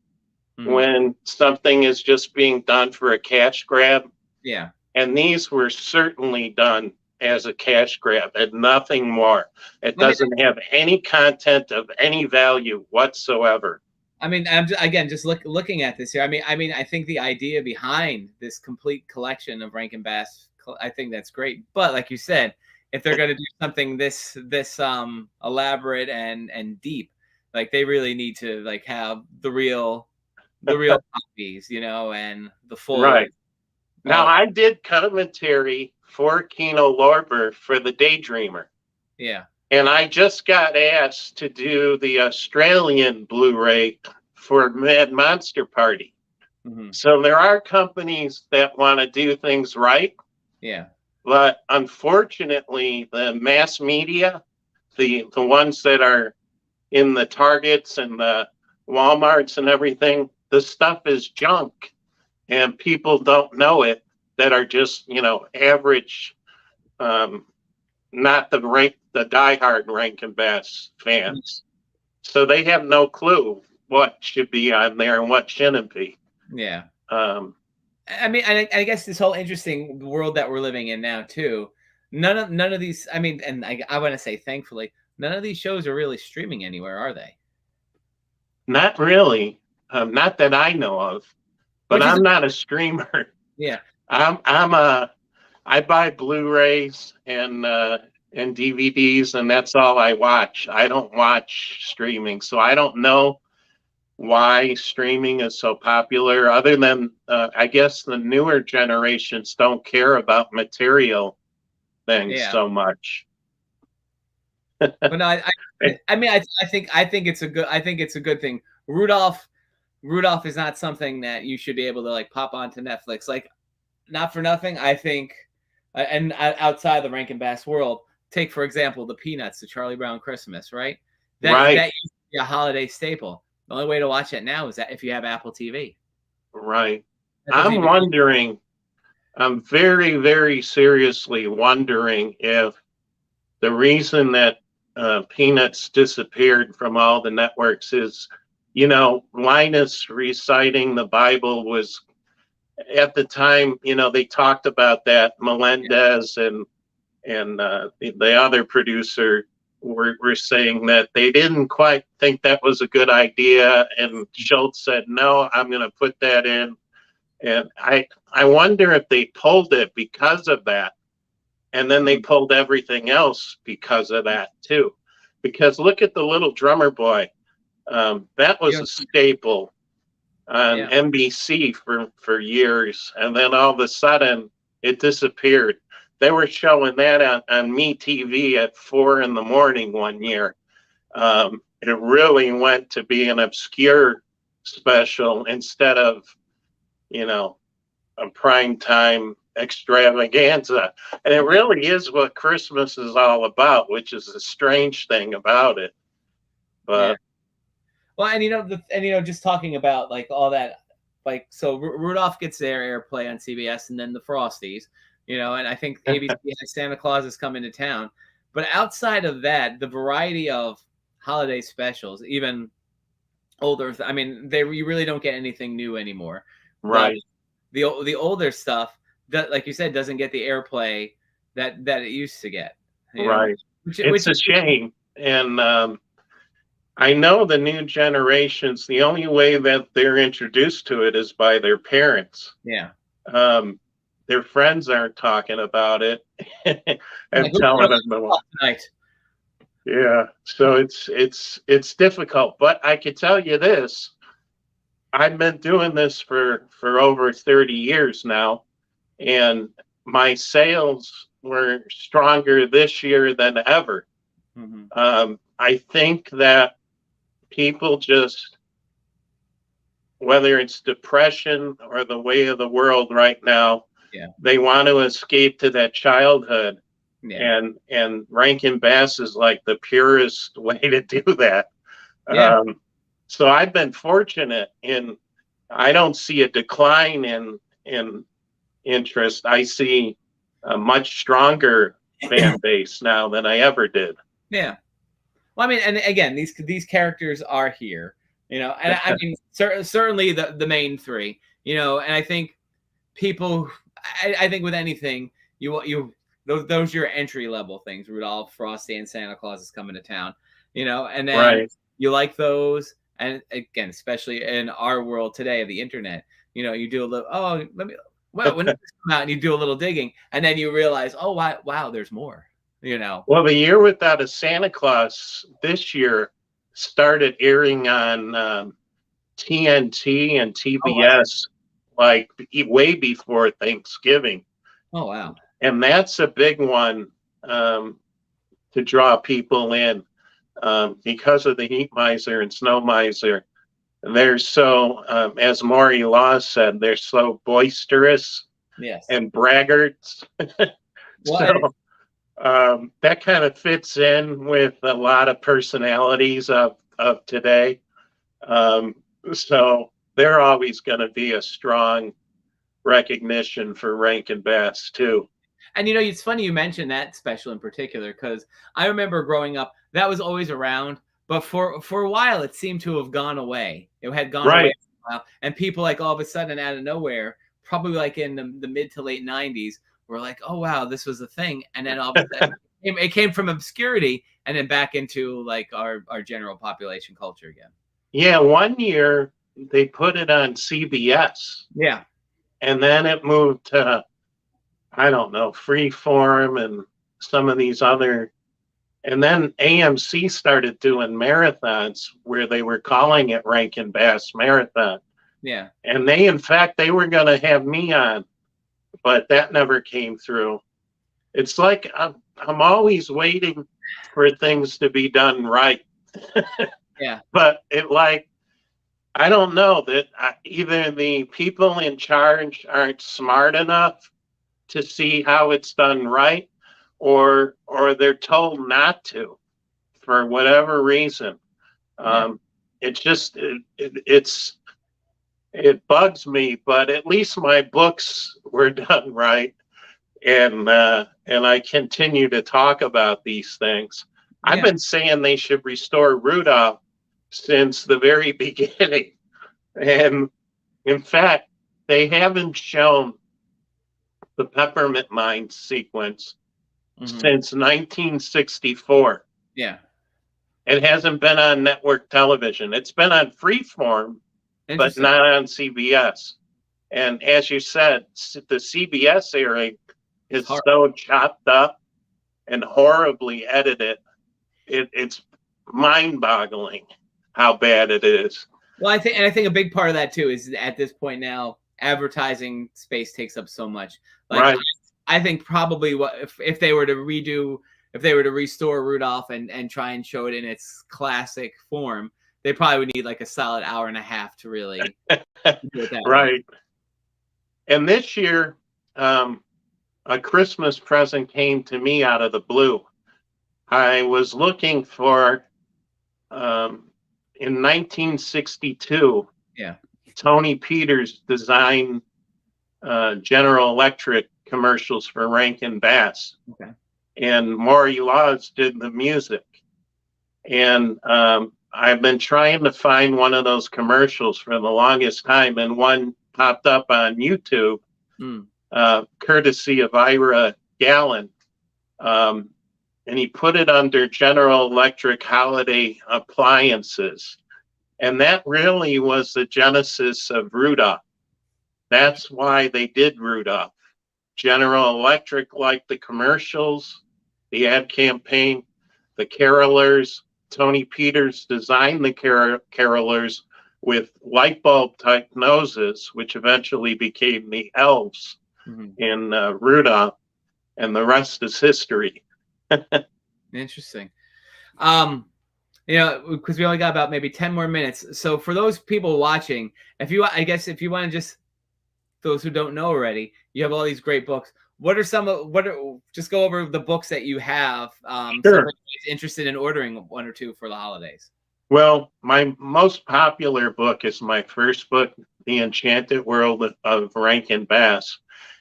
when something is just being done for a cash grab. Yeah. And these were certainly done as a cash grab and nothing more. It doesn't have any content of any value whatsoever. I mean, I'm just looking at this here. I mean, I think the idea behind this complete collection of Rankin Bass, I think that's great. But like you said, if they're going to do something this elaborate and deep, like they really need to like have the real copies, you know, and the full. Right. Now I did commentary for Kino Lorber for the Daydreamer. Yeah. And I just got asked to do the Australian Blu-ray for Mad Monster Party. So there are companies that want to do things right. Yeah. But unfortunately, the mass media, the ones that are in the Targets and the Walmarts and everything, the stuff is junk, and people don't know it, that are just, average, not the diehard Rankin Bass fans. So they have no clue what should be on there and what shouldn't be. Yeah. Um, I mean, I guess this whole interesting world that we're living in now too. None of these. I mean, and I want to say, thankfully, none of these shows are really streaming anywhere, are they? Not really. Not that I know of. But I'm not a streamer. Yeah. I buy Blu-rays and DVDs, and that's all I watch. I don't watch streaming, so I don't know why streaming is so popular, other than I guess the newer generations don't care about material things so much. But no, I mean, I think it's a good thing. Rudolph is not something that you should be able to like pop onto Netflix. Like, not for nothing, I think, and outside the Rankin Bass world, take for example the Peanuts, the Charlie Brown Christmas, right? That used to be a holiday staple. The only way to watch it now is that if you have Apple TV. Right. I'm wondering. I'm very, very seriously wondering if the reason that Peanuts disappeared from all the networks is, Linus reciting the Bible was, at the time, they talked about that. Melendez and the other producer were saying that they didn't quite think that was a good idea, and Schultz said, no, I'm going to put that in. And I wonder if they pulled it because of that, and then they pulled everything else because of that too. Because look at the Little Drummer Boy. That was a staple on NBC for years, and then all of a sudden it disappeared. They were showing that on MeTV at 4 a.m. one year. It really went to be an obscure special instead of, a primetime extravaganza. And it really is what Christmas is all about, which is a strange thing about it. But well, and just talking about like all that, like, so Rudolph gets their airplay on CBS, and then the Frosties, and I think ABC has Santa Claus is coming to town. But outside of that, the variety of holiday specials, even older, I mean, you really don't get anything new anymore. Right. But the older stuff, that, like you said, doesn't get the airplay that it used to get. Right. Which a shame. And I know the new generations, the only way that they're introduced to it is by their parents. Yeah. Their friends aren't talking about it and telling them tonight. Yeah. So it's difficult. But I could tell you this. I've been doing this for over 30 years now, and my sales were stronger this year than ever. Mm-hmm. I think that people just, whether it's depression or the way of the world right now, they want to escape to that childhood. Yeah. And Rankin Bass is like the purest way to do that. Yeah. So I've been fortunate I don't see a decline in interest. I see a much stronger fan base now than I ever did. Yeah. Well, I mean, and again, these characters are here, and I mean, certainly the main three, and I think people, I think with anything, those are your entry level things. Rudolph, Frosty, and Santa Claus is coming to town, and then you like those. And again, especially in our world today of the internet, you do a little, when did this come out? And you do a little digging, and then you realize, oh, wow, there's more, Well, the year without a Santa Claus this year started airing on TNT and TBS like way before Thanksgiving. Oh, wow. And that's a big one to draw people in. Because of the Heatmiser and Snowmiser, they're so, as Maury Law said, they're so boisterous and braggarts. So that kind of fits in with a lot of personalities of today. So they're always going to be a strong recognition for Rankin Bass too. And it's funny you mentioned that special in particular, because I remember growing up, that was always around, but for a while it seemed to have gone away. It had gone away for a while, and people like all of a sudden out of nowhere, probably like in the mid to late 90s, were like, oh wow, this was a thing. And then all of a sudden it came from obscurity and then back into like our general population culture again. Yeah, one year they put it on CBS. Yeah. And then it moved to, I don't know, Freeform and some of these other. And then AMC started doing marathons where they were calling it Rankin Bass Marathon. Yeah. And in fact, they were going to have me on, but that never came through. It's like I'm always waiting for things to be done right. Yeah. But I don't know that either the people in charge aren't smart enough to see how it's done right, or they're told not to for whatever reason. It's just it bugs me, but at least my books were done right, and I continue to talk about these things. Yeah. I've been saying they should restore Rudolph since the very beginning. And in fact, they haven't shown the Peppermint Mine sequence since 1964. Yeah. It hasn't been on network television. It's been on Freeform, but not on CBS. And as you said, the CBS airing is so chopped up and horribly edited. It's mind-boggling how bad it is. Well, I think a big part of that too is at this point now, advertising space takes up so much. Like, right. I think probably if they were to restore Rudolph and try and show it in its classic form, they probably would need like a solid hour and a half to really do it that right. Way. And this year, a Christmas present came to me out of the blue. I was looking for in 1962, Tony Peters designed General Electric commercials for Rankin Bass. Okay. And Maury Laws did the music. And I've been trying to find one of those commercials for the longest time, and one popped up on YouTube, courtesy of Ira Gallen. And he put it under General Electric Holiday Appliances. And that really was the genesis of Rudolph. That's why they did Rudolph. General Electric liked the commercials, the ad campaign, the carolers. Tony Peters designed the carolers with light bulb type noses, which eventually became the elves in Rudolph. And the rest is history. Interesting. Because we only got about maybe 10 more minutes. So for those people watching, if you want to just, those who don't know already, you have all these great books. Just go over the books that you have. Sure. Interested in ordering one or two for the holidays. Well, my most popular book is my first book, The Enchanted World of Rankin Bass.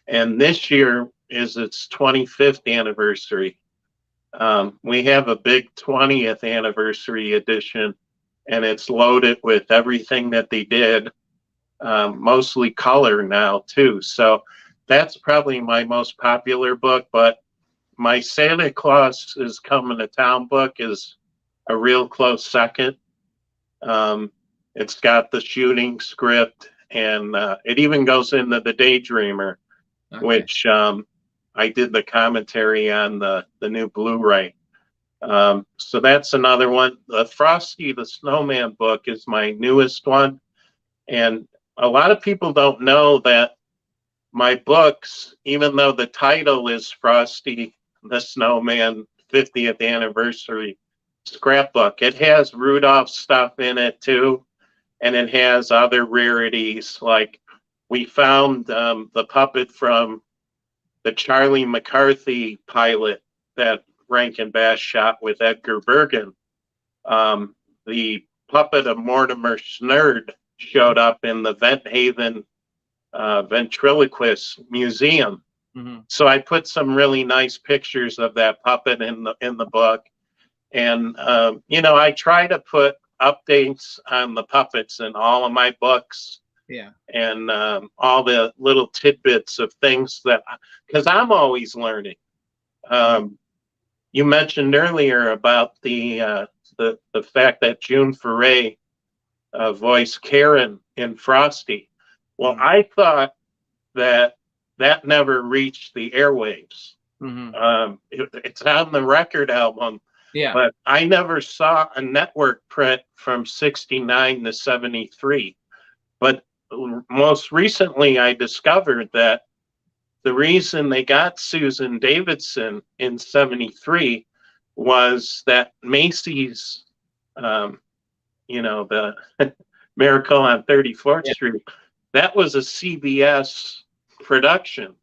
And this year is its 25th anniversary. We have a big 20th anniversary edition, and it's loaded with everything that they did, mostly color now too. So that's probably my most popular book, but my Santa Claus is Coming to Town book is a real close second. It's got the shooting script, and it even goes into the Daydreamer, which I did the commentary on the new Blu-ray. So that's another one. The Frosty the Snowman book is my newest one. And a lot of people don't know that my books, even though the title is Frosty the Snowman 50th Anniversary Scrapbook, it has Rudolph stuff in it too. And it has other rarities, like we found the puppet from the Charlie McCarthy pilot that Rankin Bass shot with Edgar Bergen. The puppet of Mortimer Snerd showed up in the Vent Haven Ventriloquist Museum. Mm-hmm. So I put some really nice pictures of that puppet in the book. And, I try to put updates on the puppets in all of my books. Yeah. And all the little tidbits of things because I'm always learning. You mentioned earlier about the fact that June Foray voiced Karen in Frosty. Well, I thought that never reached the airwaves. Mm-hmm. It's on the record album, but I never saw a network print from 69 to 73. But most recently, I discovered that the reason they got Susan Davidson in 73 was that Macy's, the Miracle on 34th Street, that was a CBS production.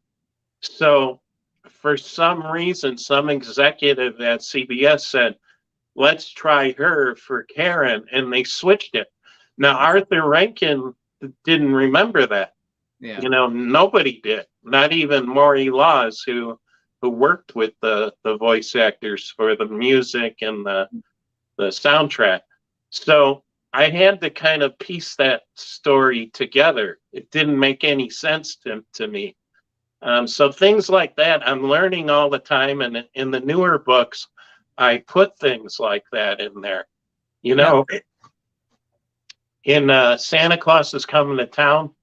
So for some reason, some executive at CBS said, let's try her for Karen, and they switched it. Now, Arthur Rankin didn't remember that. Yeah. Nobody did, not even Maury Laws, who worked with the voice actors for the music and the soundtrack. So I had to kind of piece that story together. It didn't make any sense to me. So things like that, I'm learning all the time. And in the newer books, I put things like that in there. In Santa Claus is Coming to Town,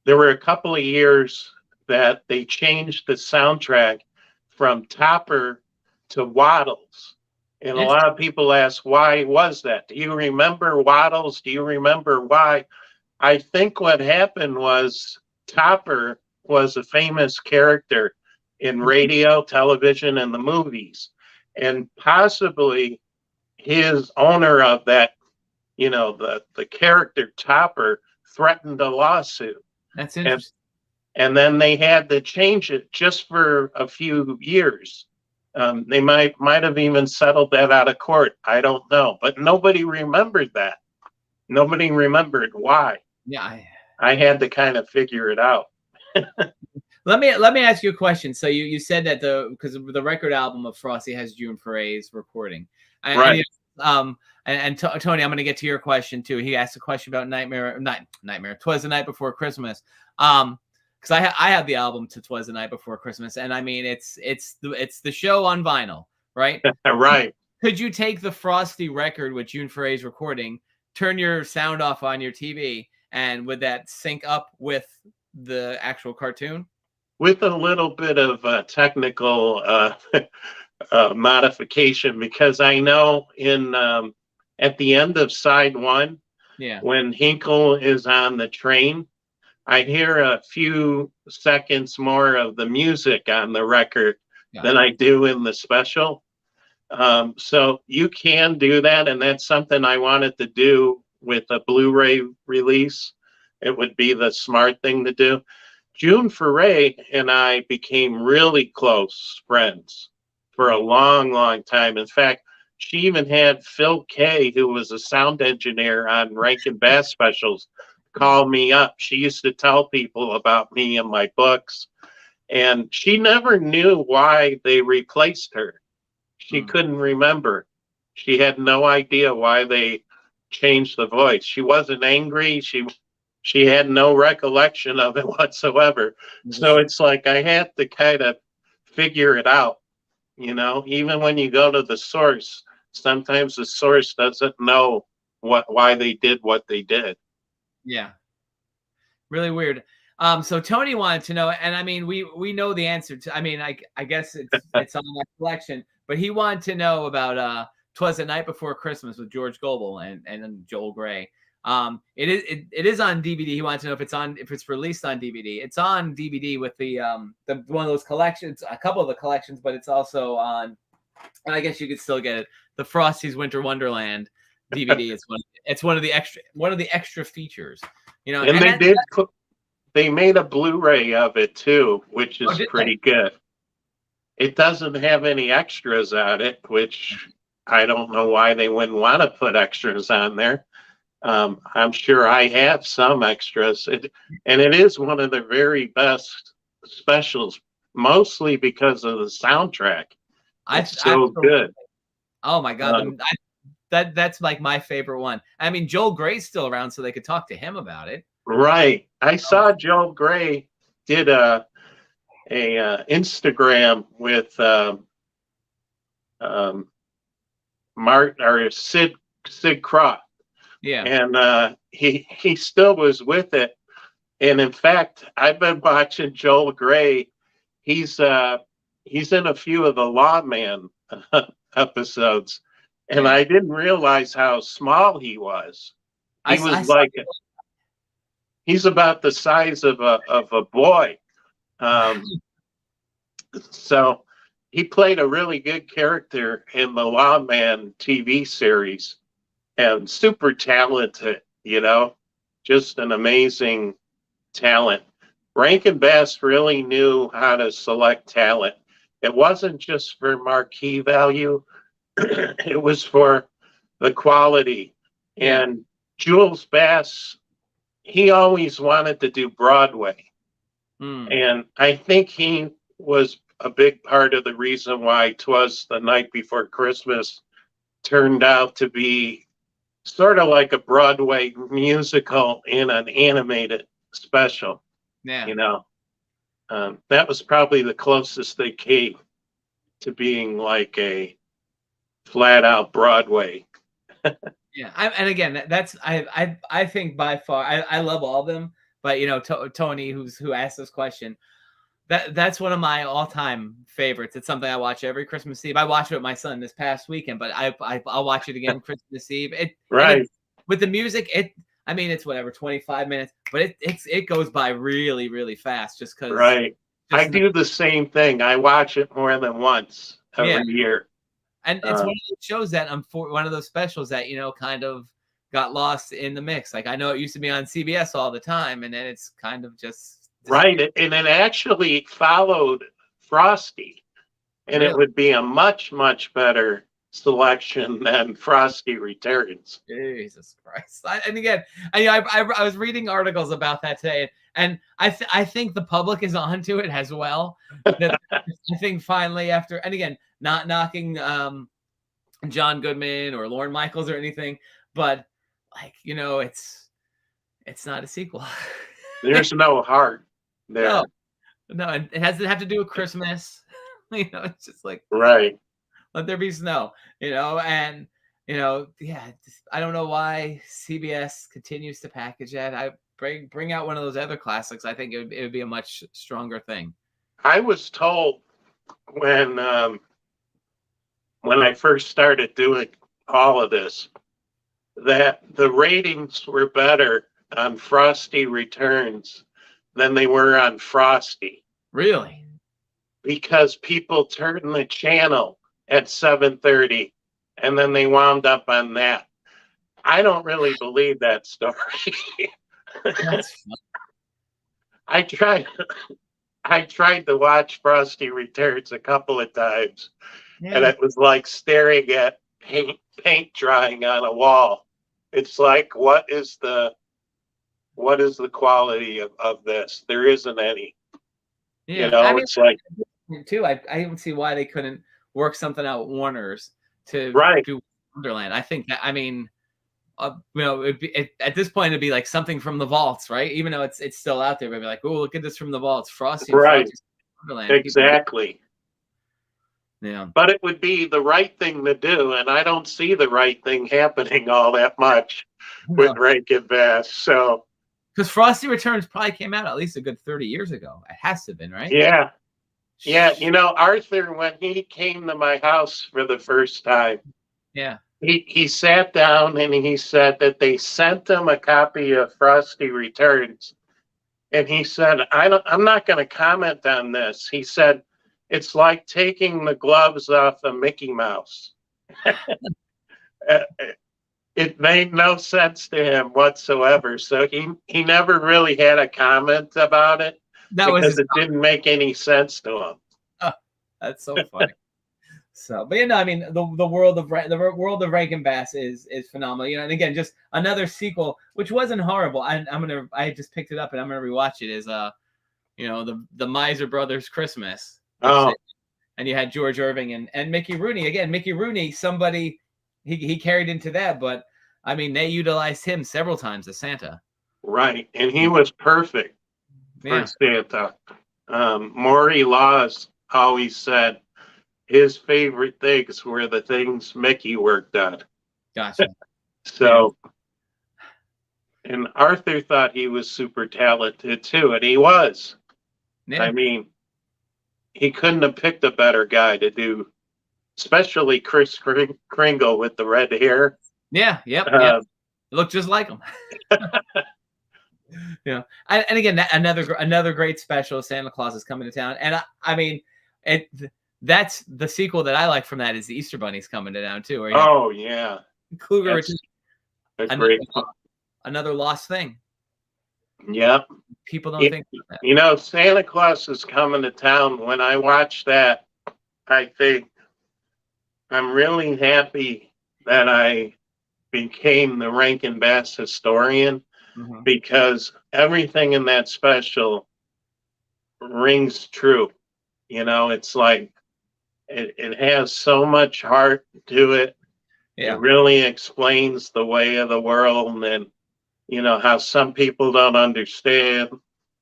there were a couple of years that they changed the soundtrack from Topper to Waddles. And a lot of people ask, why was that? Do you remember Waddles? Do you remember why? I think what happened was Topper was a famous character in radio, television, and the movies. And possibly his owner of that, the character Topper threatened a lawsuit. That's interesting. And then they had to change it just for a few years. They might have even settled that out of court. I don't know. But nobody remembered that. Nobody remembered why. Yeah. I had to kind of figure it out. Let me ask you a question. So you said that because the record album of Frosty has June Foray's recording. Right. And Tony, I'm going to get to your question too. He asked a question about Nightmare. 'Twas the Night Before Christmas. Because I have the album to 'Twas the Night Before Christmas, and I mean it's the show on vinyl, right? Right. Could you take the Frosty record with June Foray's recording, turn your sound off on your TV, and would that sync up with the actual cartoon? With a little bit of technical modification, because I know at the end of side one, when Hinkle is on the train, I hear a few seconds more of the music on the record than I do in the special. So you can do that, and that's something I wanted to do with a Blu-ray release. It would be the smart thing to do. June Foray and I became really close friends for a long, long time. In fact, she even had Phil Kay, who was a sound engineer on Rankin Bass specials, call me up. She used to tell people about me and my books, and she never knew why they replaced her. She couldn't remember. She had no idea why they changed the voice. She wasn't angry. She had no recollection of it whatsoever. So it's like I had to kind of figure it out. Even when you go to the source, sometimes the source doesn't know why they did what they did. Yeah. Really weird. So Tony wanted to know, and I mean, we know the answer to, I mean, I guess it's on that collection, but he wanted to know about 'Twas the Night Before Christmas with George Gobel and Joel Grey. It is on DVD. He wanted to know if it's released on DVD. It's on DVD with the one of those collections, a couple of the collections, but it's also on, and I guess you could still get it, the Frosty's Winter Wonderland DVD. It's one of the extra features, And they made a Blu-ray of it too, which Oh, is did pretty good. It doesn't have any extras on it, which I don't know why they wouldn't want to put extras on there. I'm sure I have some extras, and it is one of the very best specials, mostly because of the soundtrack. It's so good. Oh my God, Um, that's like my favorite one. I mean, Joel Gray's still around, so they could talk to him about it. right. I Oh, saw Joel Gray did a Instagram with um, Martin or Sid Croft, yeah. and he still was with it. And in fact, I've been watching Joel Gray. He's in a few of the Lawman episodes, and Yeah. I didn't realize how small he was. He was I saw like he's about the size of a boy. Um, so he played a really good character in the Lawman TV series, and super talented. Just an amazing talent. Rankin Bass really knew how to select talent. It wasn't just for marquee value, it was for the quality. yeah. And Jules Bass, he always wanted to do Broadway. Mm. And I think he was a big part of the reason why 'Twas the Night Before Christmas turned out to be sort of like a Broadway musical in an animated special. Yeah. You know, that was probably the closest they came to being like a flat out Broadway. Yeah. And again, that's I think by far I love all of them, but Tony, who asked this question, that's one of my all-time favorites. It's something I watch every Christmas Eve. I watched it with my son this past weekend, but I'll watch it again Christmas Eve. Right. With the music, I mean, it's whatever 25 minutes, but it goes by really, really fast just because. Right. I do the same thing. I watch it more than once every year. And it's one of those shows that one of those specials that kind of got lost in the mix. Like I know it used to be on CBS all the time, and then it's kind of just right. And it actually followed Frosty, and really? it would be a much, much better selection than Frosty Returns. Jesus Christ! And again, I was reading articles about that today, and I think the public is onto it as well. That I think finally after, and again, not knocking John Goodman or Lorne Michaels or anything, but it's not a sequel. There's no heart there. No, and it doesn't have to do with Christmas. It's just like right. Let there be snow. And I don't know why CBS continues to package that. I bring out one of those other classics. I think it would be a much stronger thing. I was told when I first started doing all of this that the ratings were better on Frosty Returns than they were on Frosty. Really? Because people turned the channel at 7:30 and then they wound up on that. I don't really believe that story. That's fun. I tried to watch Frosty Returns a couple of times, and it was like staring at paint drying on a wall. It's like, what is the quality of this? There isn't any. Yeah, it's like too. I don't see why they couldn't work something out with Warner's to do Wonderland. I think that at this point it'd be like something from the vaults, right? Even though it's still out there, but be like, oh, look at this from the vaults, Frosty, right? Wonderland. Exactly. Yeah. But it would be the right thing to do, and I don't see the right thing happening all that much with Rankin Bass. So, because Frosty Returns probably came out at least a good 30 years ago. It has to have been, right? Yeah. Yeah. Arthur, when he came to my house for the first time, he sat down and he said that they sent him a copy of Frosty Returns. And he said, I'm not going to comment on this. He said, it's like taking the gloves off a Mickey Mouse. it made no sense to him whatsoever. So he never really had a comment about it That was because his. it didn't make any sense to him. Oh, that's so funny. So, but I mean, the world of Rankin Bass is phenomenal. And again, just another sequel, which wasn't horrible. I just picked it up and I'm gonna rewatch it. Is the Miser Brothers Christmas. Oh, and you had George Irving and Mickey Rooney again. Mickey Rooney, somebody he carried into that, but I mean, they utilized him several times as Santa. right, and he was perfect for Santa. Maury Laws always said his favorite things were the things Mickey worked on. Gotcha. So, and Arthur thought he was super talented too, and he was. Yeah. I mean, he couldn't have picked a better guy to do, especially Kris Kringle with the red hair. Yeah, yep. Looked just like him. And again, another great special. Santa Claus is coming to town, and I mean, that's the sequel that I like from that is the Easter Bunny's coming to town too. Oh yeah, Cougar, another lost thing. Yep. People don't think that. Santa Claus is coming to town. When I watch that, I think I'm really happy that I became the Rankin Bass historian, because everything in that special rings true. It's like it has so much heart to it. Yeah. It really explains the way of the world and how some people don't understand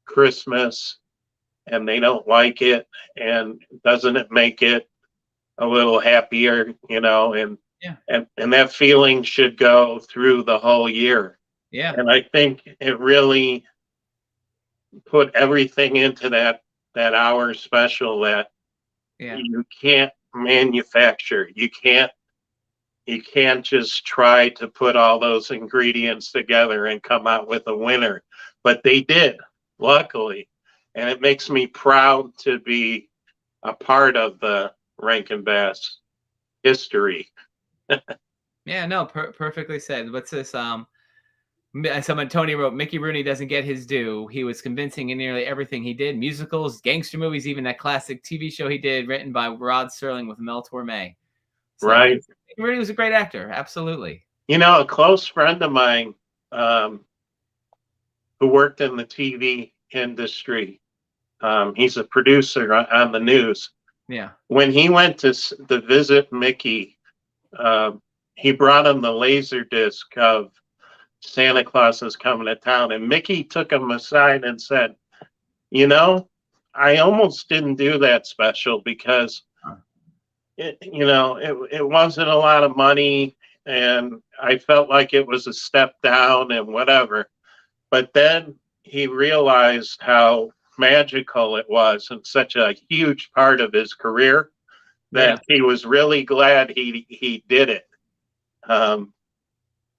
Christmas and they don't like it, and doesn't it make it a little happier, and that feeling should go through the whole year. Yeah. And I think it really put everything into that hour special that you can't manufacture. You can't just try to put all those ingredients together and come out with a winner. But they did, luckily. And it makes me proud to be a part of the Rankin Bass history. Yeah, no, perfectly said. What's this? Tony wrote, Mickey Rooney doesn't get his due. He was convincing in nearly everything he did. Musicals, gangster movies, even that classic TV show he did, written by Rod Serling with Mel Torme. So, right. Mickey Rooney was a great actor. Absolutely. A close friend of mine who worked in the TV industry, he's a producer on the news. Yeah. When he went to visit Mickey, he brought him the laser disc of Santa Claus is coming to town, and Mickey took him aside and said, I almost didn't do that special because it wasn't a lot of money, and I felt like it was a step down and whatever. But then he realized how magical it was and such a huge part of his career that he was really glad he did it.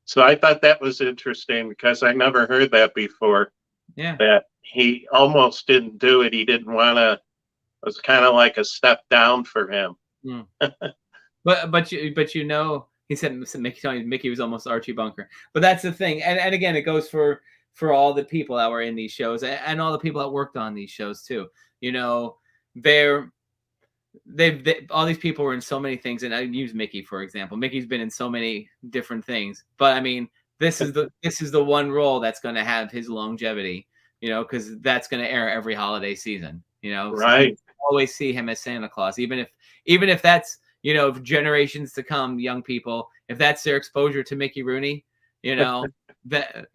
So I thought that was interesting because I never heard that before. Yeah. That he almost didn't do it. He didn't want to. It was kind of like a step down for him. Mm. but he said Mickey was almost Archie Bunker. But that's the thing. And again, it goes for all the people that were in these shows and all the people that worked on these shows too. All these people were in so many things, and I use Mickey for example. Mickey's been in so many different things, but I mean, this is the one role that's going to have his longevity, because that's going to air every holiday season, right? So always see him as Santa Claus, even if that's generations to come, young people, if that's their exposure to Mickey Rooney, that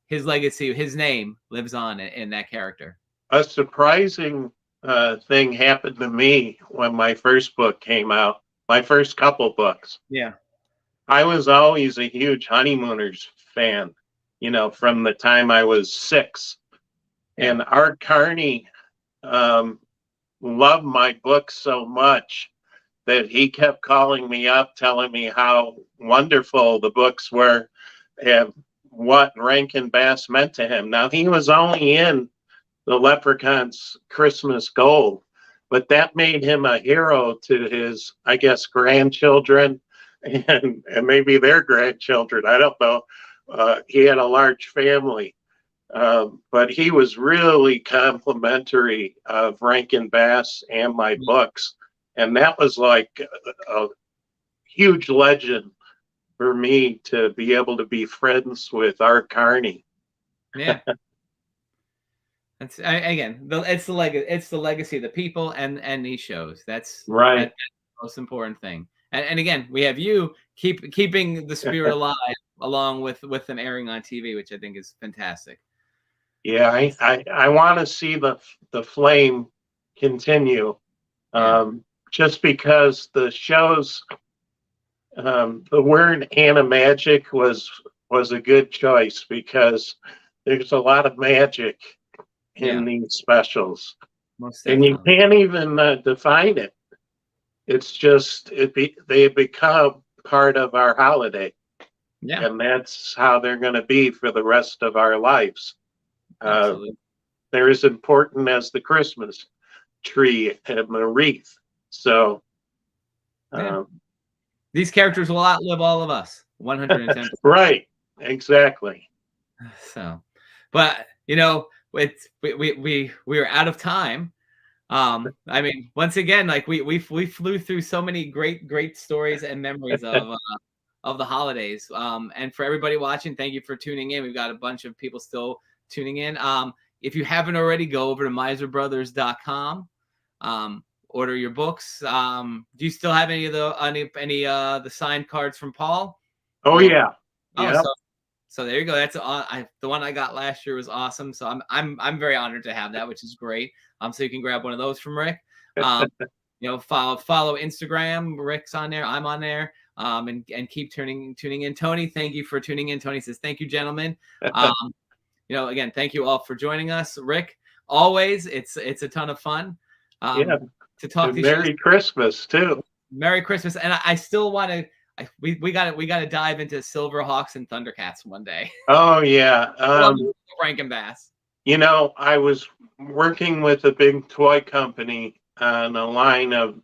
his legacy, his name lives on in that character. A surprising thing happened to me when my first book came out, my first couple books. Yeah. I was always a huge Honeymooners fan, from the time I was 6. Yeah. And Art Carney loved my book so much that he kept calling me up, telling me how wonderful the books were and what Rankin Bass meant to him. Now, he was only in the Leprechaun's Christmas Gold, but that made him a hero to his, I guess, grandchildren and maybe their grandchildren. I don't know. He had a large family, but he was really complimentary of Rankin Bass and my books, and that was like a huge legend for me to be able to be friends with Art Carney. Yeah. It's the legacy of the people and these shows. That's right. That's the most important thing. And again, we have you keeping the spirit alive along with them airing on TV, which I think is fantastic. Yeah, I want to see the flame continue. Just because the shows, the word animagic was a good choice, because there's a lot of magic in these specials, and you can't even define it. It's just they become part of our holiday, and that's how they're going to be for the rest of our lives. They're as important as the Christmas tree and the wreath. So these characters will outlive all of us. 110%. Right, exactly. So, but you know, we were out of time. I mean, once again, like we flew through so many great stories and memories of the holidays. And for everybody watching, thank you for tuning in. We've got a bunch of people still tuning in. If you haven't already, go over to miserbrothers.com. Order your books. Do you still have any of the signed cards from Paul? Oh yeah. Oh, so there you go. That's the one I got last year was awesome. So I'm very honored to have that, which is great. So you can grab one of those from Rick. You know, follow Instagram. Rick's on there. I'm on there. And keep tuning in. Tony, thank you for tuning in. Tony says, thank you, gentlemen. You know, again, thank you all for joining us. Rick, always, it's a ton of fun. To talk to you. Merry Christmas too. Merry Christmas. And I still want to, we got to dive into Silverhawks and Thundercats one day. Oh yeah. Rankin Bass. You know, I was working with a big toy company on a line of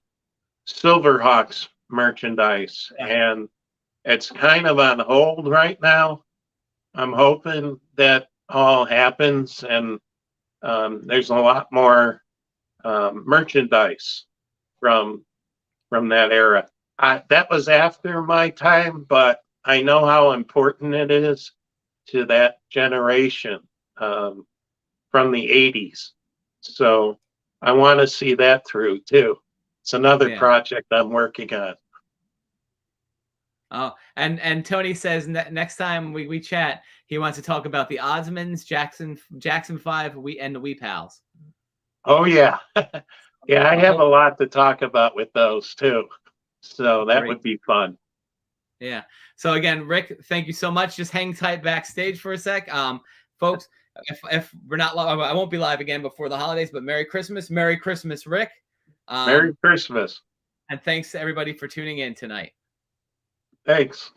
Silverhawks merchandise, and it's kind of on hold right now. I'm hoping that all happens, and there's a lot more merchandise from that era. That was after my time, but I know how important it is to that generation from the 80s. So I want to see that through too. It's another project I'm working on. Oh, and Tony says next time we chat, he wants to talk about the Oddsmans, Jackson 5, and the Wee Pals. Oh yeah. Yeah, I have a lot to talk about with those too. So that would be fun. Yeah. So again, Rick, thank you so much. Just hang tight backstage for a sec. Folks, if we're not live, I won't be live again before the holidays, but Merry Christmas, Rick. Merry Christmas. And thanks to everybody for tuning in tonight. Thanks.